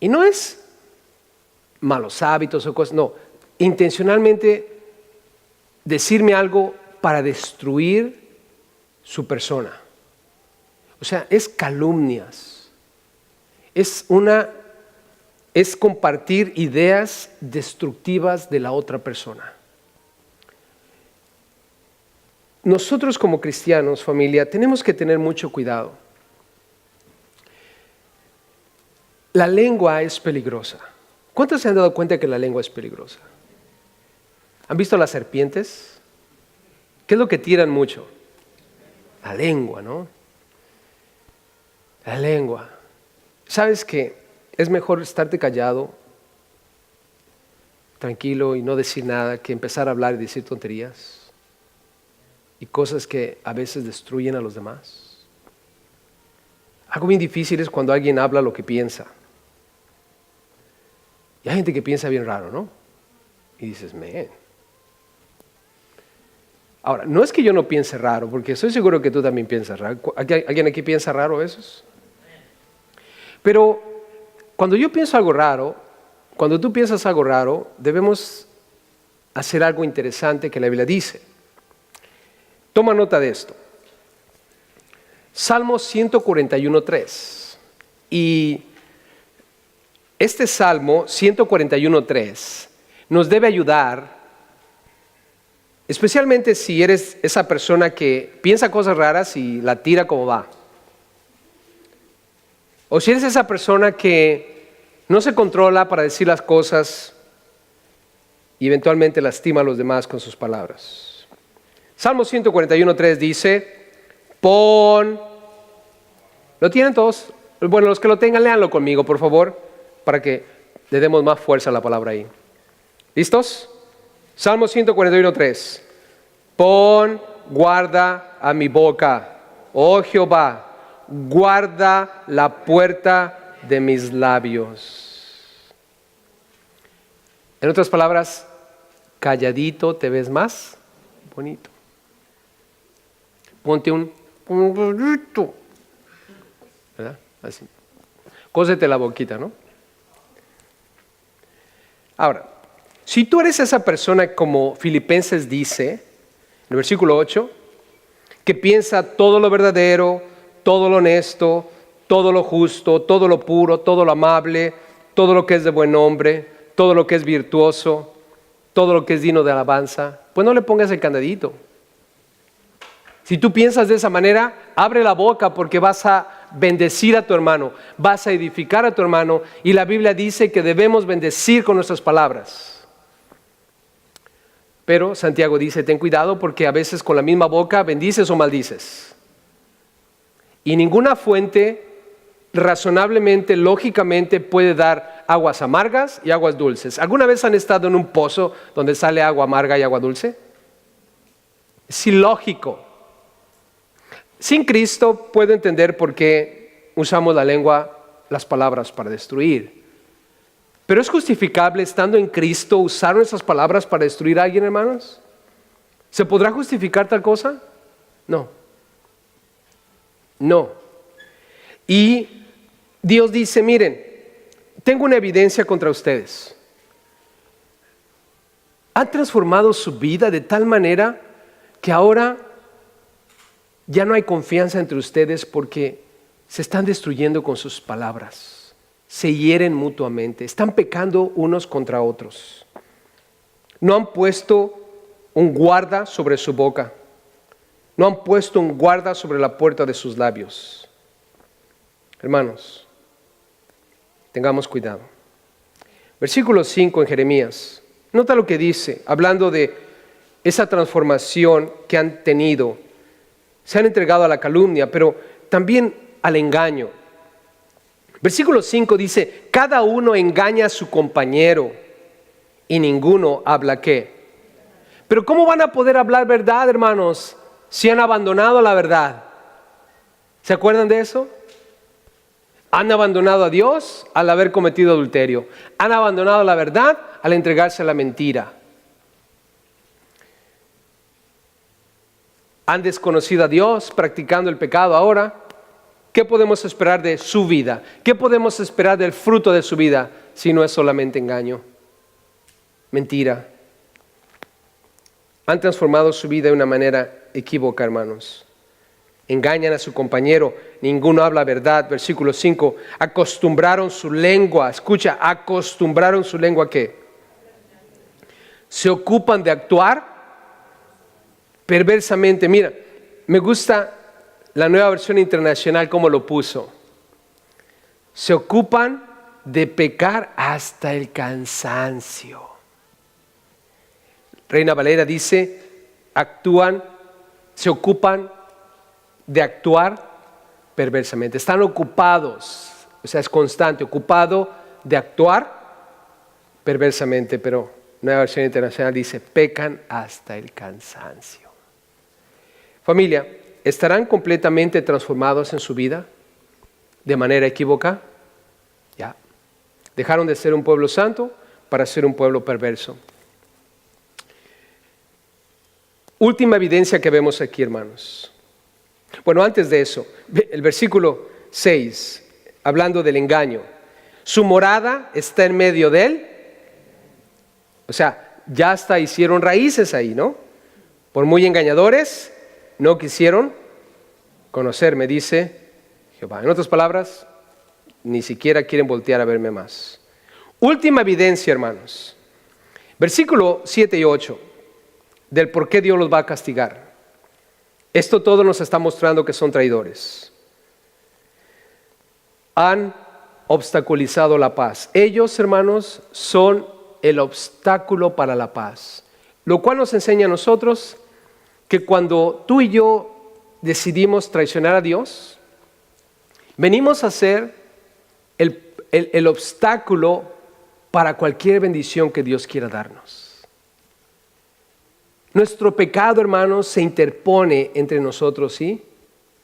Y no es malos hábitos o cosas, no. Intencionalmente decirme algo para destruir su persona. O sea, es calumnias. Es compartir ideas destructivas de la otra persona. Nosotros como cristianos, familia, tenemos que tener mucho cuidado. La lengua es peligrosa. ¿Cuántos se han dado cuenta que la lengua es peligrosa? ¿Han visto las serpientes? ¿Qué es lo que tiran mucho? La lengua, ¿no? La lengua. ¿Sabes qué? Es mejor estarte callado, tranquilo y no decir nada que empezar a hablar y decir tonterías y cosas que a veces destruyen a los demás. Algo bien difícil es cuando alguien habla lo que piensa. Y hay gente que piensa bien raro, ¿no? Y dices, man. Ahora, no es que yo no piense raro, porque estoy seguro que tú también piensas raro. ¿Alguien aquí piensa raro a veces? Pero cuando yo pienso algo raro, cuando tú piensas algo raro, debemos hacer algo interesante que la Biblia dice. Toma nota de esto. Salmo 141:3. Y este Salmo 141:3 nos debe ayudar, especialmente si eres esa persona que piensa cosas raras y la tira como va. O si eres esa persona que no se controla para decir las cosas y eventualmente lastima a los demás con sus palabras. Salmo 141:3 dice, ¿lo tienen todos? Bueno, los que lo tengan, léanlo conmigo, por favor, para que le demos más fuerza a la palabra ahí. ¿Listos? Salmo 141:3. Pon guarda a mi boca. Oh Jehová, guarda la puerta de mis labios. En otras palabras, calladito te ves más bonito. Ponte un calladito, ¿verdad? Así. Cósete la boquita, ¿no? Ahora, si tú eres esa persona como Filipenses dice, en el versículo 8, que piensa todo lo verdadero, todo lo honesto, todo lo justo, todo lo puro, todo lo amable, todo lo que es de buen nombre, todo lo que es virtuoso, todo lo que es digno de alabanza, pues no le pongas el candadito. Si tú piensas de esa manera, abre la boca porque vas a bendecir a tu hermano, vas a edificar a tu hermano, y la Biblia dice que debemos bendecir con nuestras palabras. Pero Santiago dice, ten cuidado porque a veces con la misma boca bendices o maldices. Y ninguna fuente razonablemente, lógicamente puede dar aguas amargas y aguas dulces. ¿Alguna vez han estado en un pozo donde sale agua amarga y agua dulce? Es ilógico. Sin Cristo puedo entender por qué usamos la lengua, las palabras para destruir. Pero ¿es justificable estando en Cristo usar nuestras palabras para destruir a alguien, hermanos? ¿Se podrá justificar tal cosa? No. No. Y Dios dice, miren, tengo una evidencia contra ustedes. Han transformado su vida de tal manera que ahora ya no hay confianza entre ustedes porque se están destruyendo con sus palabras. Se hieren mutuamente, están pecando unos contra otros. No han puesto un guarda sobre su boca. No han puesto un guarda sobre la puerta de sus labios. Hermanos, tengamos cuidado. Versículo 5 en Jeremías. Nota lo que dice, hablando de esa transformación que han tenido. Se han entregado a la calumnia, pero también al engaño. Versículo 5 dice, cada uno engaña a su compañero y ninguno habla ¿qué? Pero ¿cómo van a poder hablar verdad, hermanos, si han abandonado la verdad? ¿Se acuerdan de eso? Han abandonado a Dios al haber cometido adulterio. Han abandonado la verdad al entregarse a la mentira. Han desconocido a Dios practicando el pecado ahora. ¿Qué podemos esperar de su vida? ¿Qué podemos esperar del fruto de su vida si no es solamente engaño? Mentira. Han transformado su vida de una manera equívoca, hermanos. Engañan a su compañero, ninguno habla verdad. Versículo 5, acostumbraron su lengua, escucha, acostumbraron su lengua ¿a qué? Se ocupan de actuar perversamente. Mira, me gusta la Nueva Versión Internacional como lo puso. Se ocupan de pecar hasta el cansancio. Reina Valera dice, se ocupan de actuar perversamente. Están ocupados, o sea, es constante, ocupado de actuar perversamente, pero Nueva Versión Internacional dice, pecan hasta el cansancio. Familia, ¿estarán completamente transformados en su vida de manera equívoca? Ya. Dejaron de ser un pueblo santo para ser un pueblo perverso. Última evidencia que vemos aquí, hermanos. Bueno, antes de eso, el versículo 6, hablando del engaño. Su morada está en medio de él. O sea, ya hasta hicieron raíces ahí, ¿no? Por muy engañadores, no quisieron conocerme, dice Jehová. En otras palabras, ni siquiera quieren voltear a verme más. Última evidencia, hermanos. Versículo 7 y 8, del por qué Dios los va a castigar. Esto todo nos está mostrando que son traidores. Han obstaculizado la paz. Ellos, hermanos, son el obstáculo para la paz. Lo cual nos enseña a nosotros que cuando tú y yo decidimos traicionar a Dios, venimos a ser el obstáculo para cualquier bendición que Dios quiera darnos. Nuestro pecado, hermanos, se interpone entre nosotros y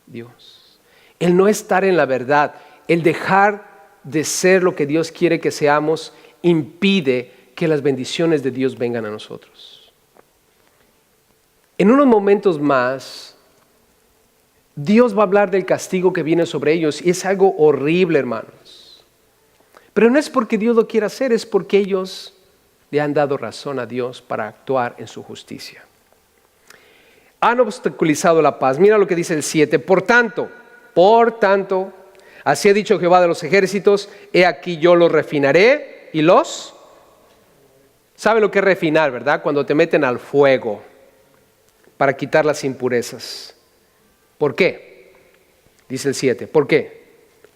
Dios. El no estar en la verdad, el dejar de ser lo que Dios quiere que seamos, impide que las bendiciones de Dios vengan a nosotros. En unos momentos más, Dios va a hablar del castigo que viene sobre ellos y es algo horrible, hermanos. Pero no es porque Dios lo quiera hacer, es porque ellos le han dado razón a Dios para actuar en su justicia. Han obstaculizado la paz. Mira lo que dice el 7. Por tanto, así ha dicho Jehová de los ejércitos, he aquí yo los refinaré y los... ¿Sabe lo que es refinar, verdad? Cuando te meten al fuego para quitar las impurezas. ¿Por qué? Dice el 7. ¿Por qué?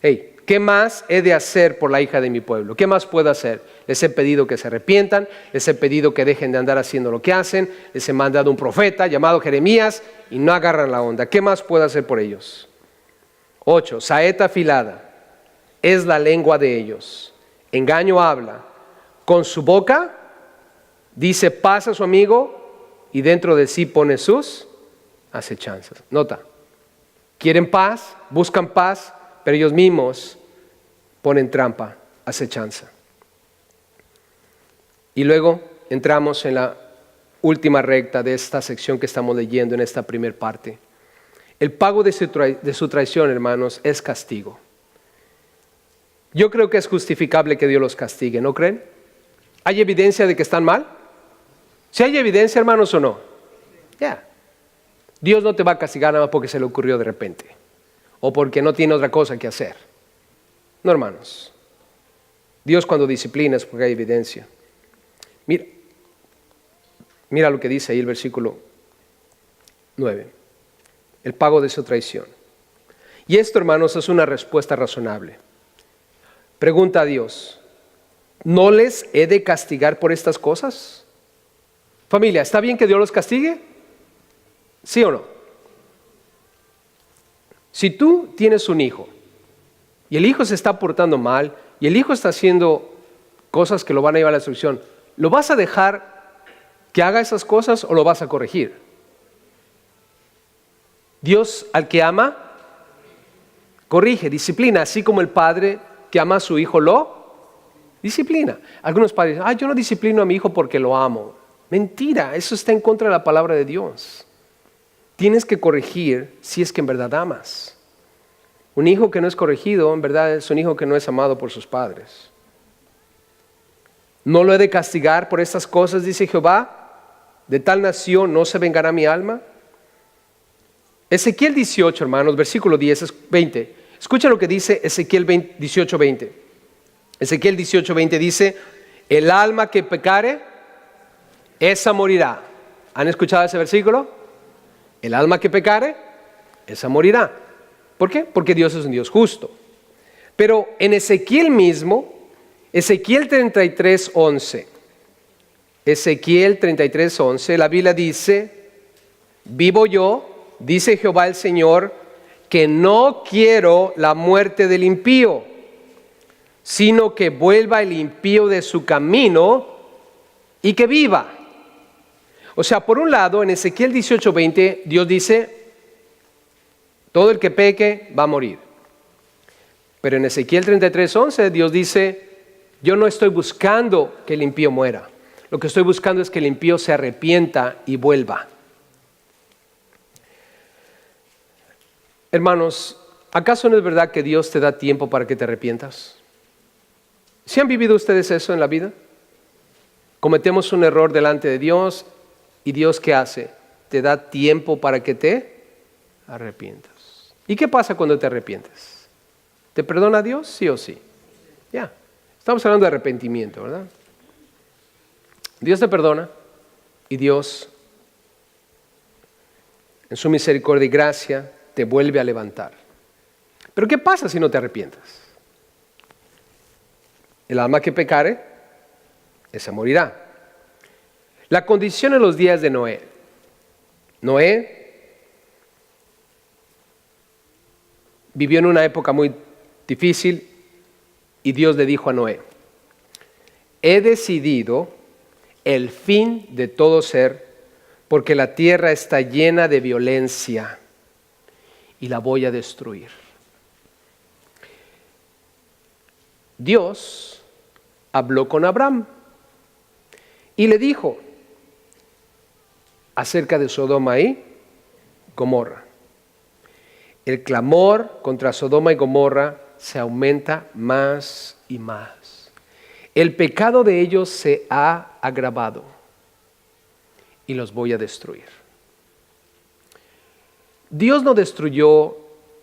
Hey, ¿qué más he de hacer por la hija de mi pueblo? ¿Qué más puedo hacer? Les he pedido que se arrepientan, les he pedido que dejen de andar haciendo lo que hacen, les he mandado un profeta llamado Jeremías y no agarran la onda. ¿Qué más puedo hacer por ellos? 8. Saeta afilada es la lengua de ellos. Engaño habla. Con su boca dice paz a su amigo y dentro de sí pone sus acechanzas. Nota. Quieren paz, buscan paz, pero ellos mismos ponen trampa, acechanza. Y luego entramos en la última recta de esta sección que estamos leyendo en esta primera parte. El pago de su traición, hermanos, es castigo. Yo creo que es justificable que Dios los castigue, ¿no creen? ¿Hay evidencia de que están mal? ¿Sí hay evidencia, hermanos, o no? Ya. Dios no te va a castigar nada más porque se le ocurrió de repente o porque no tiene otra cosa que hacer. No, hermanos. Dios cuando disciplina es porque hay evidencia. Mira lo que dice ahí el versículo 9. El pago de su traición. Y esto, hermanos, es una respuesta razonable. Pregunta a Dios, ¿no les he de castigar por estas cosas? Familia, ¿está bien que Dios los castigue? ¿Sí o no? Si tú tienes un hijo y el hijo se está portando mal y el hijo está haciendo cosas que lo van a llevar a la destrucción, ¿lo vas a dejar que haga esas cosas o lo vas a corregir? Dios al que ama, corrige, disciplina, así como el padre que ama a su hijo lo disciplina. Algunos padres dicen, yo no disciplino a mi hijo porque lo amo. Mentira, eso está en contra de la palabra de Dios. Tienes que corregir si es que en verdad amas. Un hijo que no es corregido, en verdad es un hijo que no es amado por sus padres. No lo he de castigar por estas cosas, dice Jehová. De tal nación no se vengará mi alma. Ezequiel 18, hermanos, versículo 20. Escucha lo que dice Ezequiel 18, 20. Ezequiel 18, 20 dice, el alma que pecare, esa morirá. ¿Han escuchado ese versículo? El alma que pecare, esa morirá. ¿Por qué? Porque Dios es un Dios justo. Pero en Ezequiel mismo, Ezequiel 33, 11. Ezequiel 33, 11, la Biblia dice, vivo yo, dice Jehová el Señor, que no quiero la muerte del impío, sino que vuelva el impío de su camino y que viva. O sea, por un lado, en Ezequiel 18:20, Dios dice, todo el que peque va a morir. Pero en Ezequiel 33:11, Dios dice, yo no estoy buscando que el impío muera. Lo que estoy buscando es que el impío se arrepienta y vuelva. Hermanos, ¿acaso no es verdad que Dios te da tiempo para que te arrepientas? ¿Sí han vivido ustedes eso en la vida? Cometemos un error delante de Dios y Dios ¿qué hace? Te da tiempo para que te arrepientas. ¿Y qué pasa cuando te arrepientes? ¿Te perdona Dios? ¿Sí o sí? Ya. Estamos hablando de arrepentimiento, ¿verdad? Dios te perdona y Dios, en su misericordia y gracia, te vuelve a levantar. Pero ¿qué pasa si no te arrepientas? El alma que pecare, esa morirá. La condición en los días de Noé. Noé vivió en una época muy difícil y Dios le dijo a Noé, he decidido el fin de todo ser porque la tierra está llena de violencia y la voy a destruir. Dios habló con Abraham y le dijo acerca de Sodoma y Gomorra. El clamor contra Sodoma y Gomorra se aumenta más y más. El pecado de ellos se ha agravado y los voy a destruir. Dios no destruyó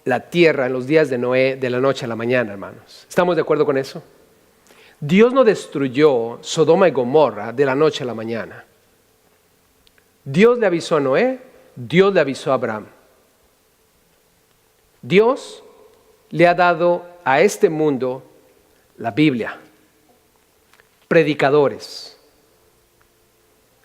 la tierra en los días de Noé de la noche a la mañana, hermanos. ¿Estamos de acuerdo con eso? Dios no destruyó Sodoma y Gomorra de la noche a la mañana. Dios le avisó a Noé, Dios le avisó a Abraham. Dios le ha dado a este mundo la Biblia, predicadores,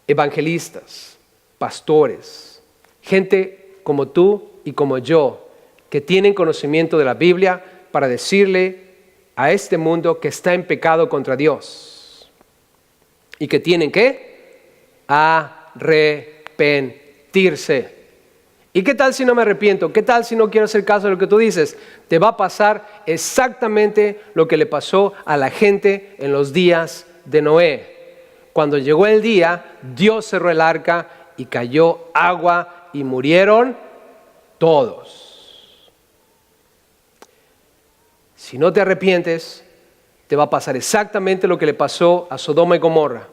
evangelistas, pastores, gente como tú y como yo, que tienen conocimiento de la Biblia para decirle a este mundo que está en pecado contra Dios y que tienen que arrepentirse. ¿Y qué tal si no me arrepiento? ¿Qué tal si no quiero hacer caso de lo que tú dices? Te va a pasar exactamente lo que le pasó a la gente en los días de Noé. Cuando llegó el día, Dios cerró el arca y cayó agua y murieron todos. Si no te arrepientes, te va a pasar exactamente lo que le pasó a Sodoma y Gomorra.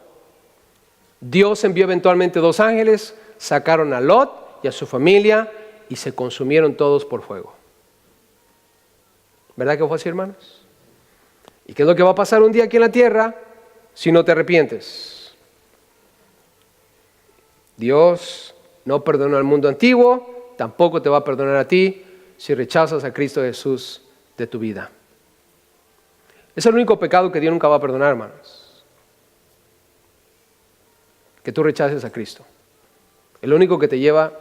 Dios envió eventualmente 2 ángeles, sacaron a Lot y a su familia y se consumieron todos por fuego. ¿Verdad que fue así, hermanos? ¿Y qué es lo que va a pasar un día aquí en la tierra si no te arrepientes? Dios no perdonó al mundo antiguo, tampoco te va a perdonar a ti si rechazas a Cristo Jesús de tu vida. Es el único pecado que Dios nunca va a perdonar, hermanos. Que tú rechaces a Cristo. El único que te lleva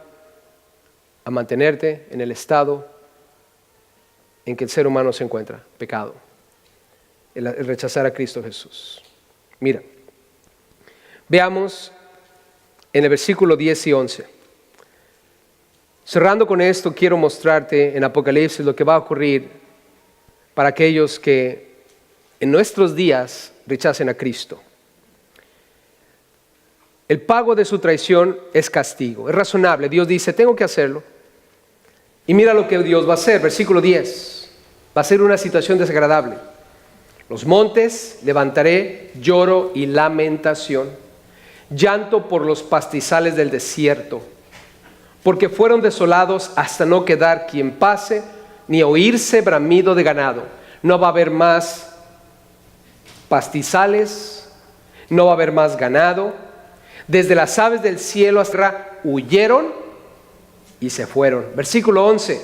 a mantenerte en el estado en que el ser humano se encuentra, pecado. El rechazar a Cristo Jesús. Mira, veamos en el versículo 10 y 11. Cerrando con esto, quiero mostrarte en Apocalipsis lo que va a ocurrir para aquellos que en nuestros días rechacen a Cristo. El pago de su traición es castigo, es razonable. Dios dice, tengo que hacerlo. Y mira lo que Dios va a hacer, versículo 10. Va a ser una situación desagradable. Los montes levantaré lloro y lamentación, llanto por los pastizales del desierto, porque fueron desolados hasta no quedar quien pase, ni oírse bramido de ganado. No va a haber más pastizales, no va a haber más ganado. Desde las aves del cielo hasta huyeron y se fueron. Versículo 11.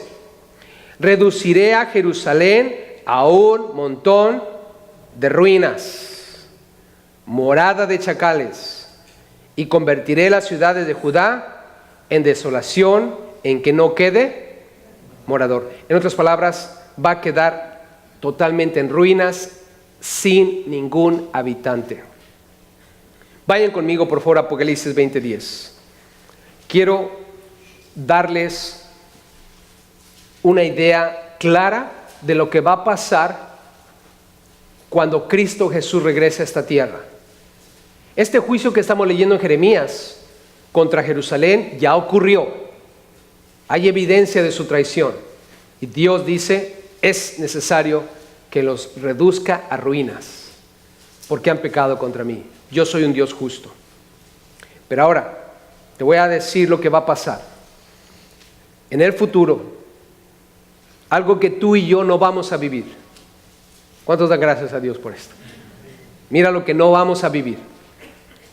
Reduciré a Jerusalén a un montón de ruinas, morada de chacales, y convertiré las ciudades de Judá en desolación, en que no quede morador. En otras palabras, va a quedar totalmente en ruinas, sin ningún habitante. Vayan conmigo, por favor, a Apocalipsis 20:10. Quiero darles una idea clara de lo que va a pasar cuando Cristo Jesús regrese a esta tierra. Este juicio que estamos leyendo en Jeremías contra Jerusalén ya ocurrió. Hay evidencia de su traición. Y Dios dice, es necesario que los reduzca a ruinas, porque han pecado contra mí. Yo soy un Dios justo. Pero ahora, te voy a decir lo que va a pasar. En el futuro, algo que tú y yo no vamos a vivir. ¿Cuántos dan gracias a Dios por esto? Mira lo que no vamos a vivir.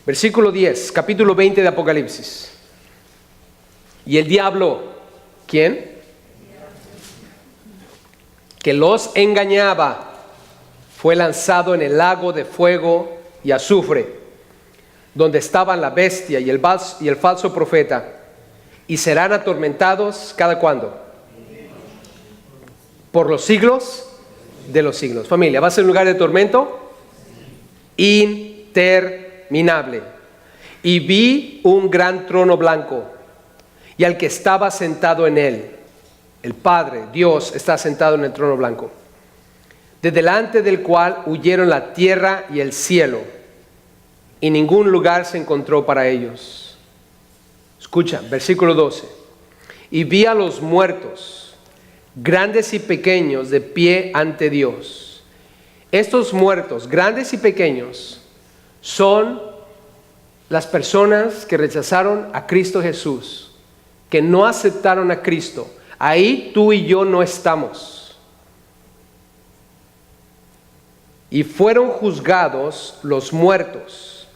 Versículo 10, capítulo 20 de Apocalipsis. Y el diablo, ¿quién? Que los engañaba, fue lanzado en el lago de fuego y azufre, donde estaban la bestia y el falso profeta, y serán atormentados, ¿cada cuándo? Por los siglos de los siglos. Familia, ¿va a ser un lugar de tormento? Interminable. Y vi un gran trono blanco y al que estaba sentado en él. El Padre, Dios, está sentado en el trono blanco, de delante del cual huyeron la tierra y el cielo, y ningún lugar se encontró para ellos. Escucha, versículo 12. Y vi a los muertos, grandes y pequeños, de pie ante Dios. Estos muertos, grandes y pequeños, son las personas que rechazaron a Cristo Jesús, que no aceptaron a Cristo. Ahí tú y yo no estamos. Y fueron juzgados los muertos.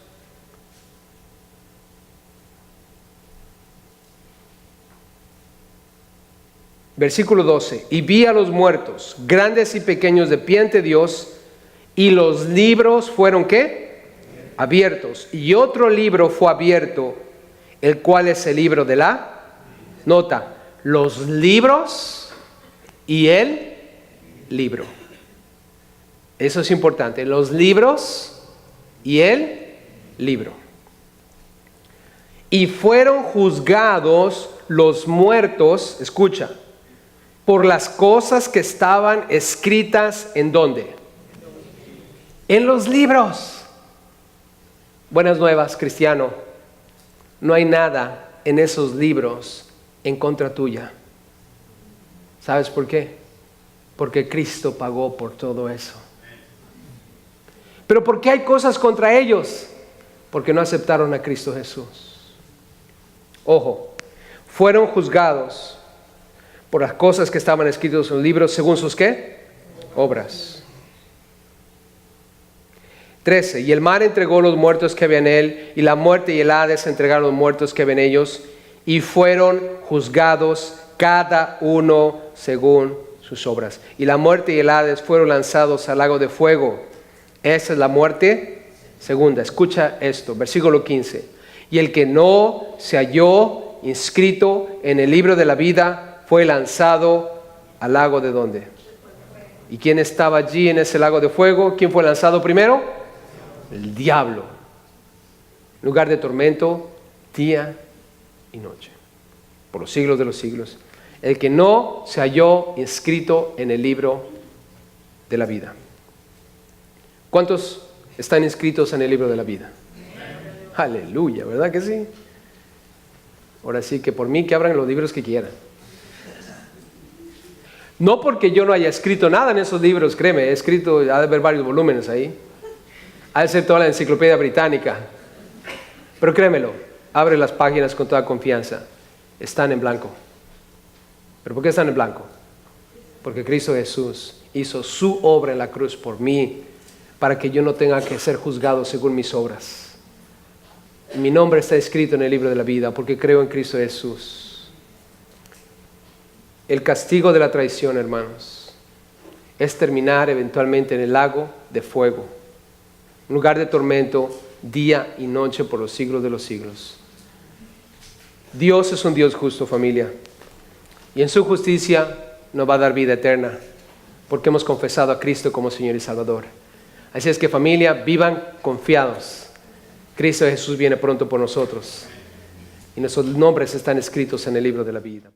Versículo 12. Y vi a los muertos, grandes y pequeños, de pie ante Dios, y los libros fueron ¿qué? Abiertos. Y otro libro fue abierto, el cual es el libro de la... Nota, los libros y el libro. Eso es importante. Los libros y el libro. Y fueron juzgados los muertos, escucha, por las cosas que estaban escritas ¿en dónde? En los libros. Buenas nuevas, cristiano. No hay nada en esos libros en contra tuya. ¿Sabes por qué? Porque Cristo pagó por todo eso. ¿Pero por qué hay cosas contra ellos? Porque no aceptaron a Cristo Jesús. Ojo, fueron juzgados por las cosas que estaban escritas en los libros según sus ¿qué? Obras. 13. Y el mar entregó los muertos que había en él, y la muerte y el Hades entregaron los muertos que había en ellos, y fueron juzgados cada uno según sus obras. Y la muerte y el Hades fueron lanzados al lago de fuego. Esa es la muerte segunda. Escucha esto, versículo 15. Y el que no se halló inscrito en el libro de la vida fue lanzado al lago de ¿dónde? ¿Y quién estaba allí en ese lago de fuego? ¿Quién fue lanzado primero? El diablo. Lugar de tormento, día y noche, por los siglos de los siglos. El que no se halló inscrito en el libro de la vida. ¿Cuántos están inscritos en el libro de la vida? Aleluya, ¿verdad que sí? Ahora sí que por mí que abran los libros que quieran. No porque yo no haya escrito nada en esos libros, créeme, he escrito, ha de haber varios volúmenes ahí. Ha de ser toda la enciclopedia británica. Pero créemelo, abre las páginas con toda confianza. Están en blanco. ¿Pero por qué están en blanco? Porque Cristo Jesús hizo su obra en la cruz por mí, para que yo no tenga que ser juzgado según mis obras. Y mi nombre está escrito en el libro de la vida, porque creo en Cristo Jesús. El castigo de la traición, hermanos, es terminar eventualmente en el lago de fuego, un lugar de tormento, día y noche por los siglos de los siglos. Dios es un Dios justo, familia, y en su justicia nos va a dar vida eterna, porque hemos confesado a Cristo como Señor y Salvador. Así es que, familia, vivan confiados. Cristo Jesús viene pronto por nosotros, y nuestros nombres están escritos en el libro de la vida.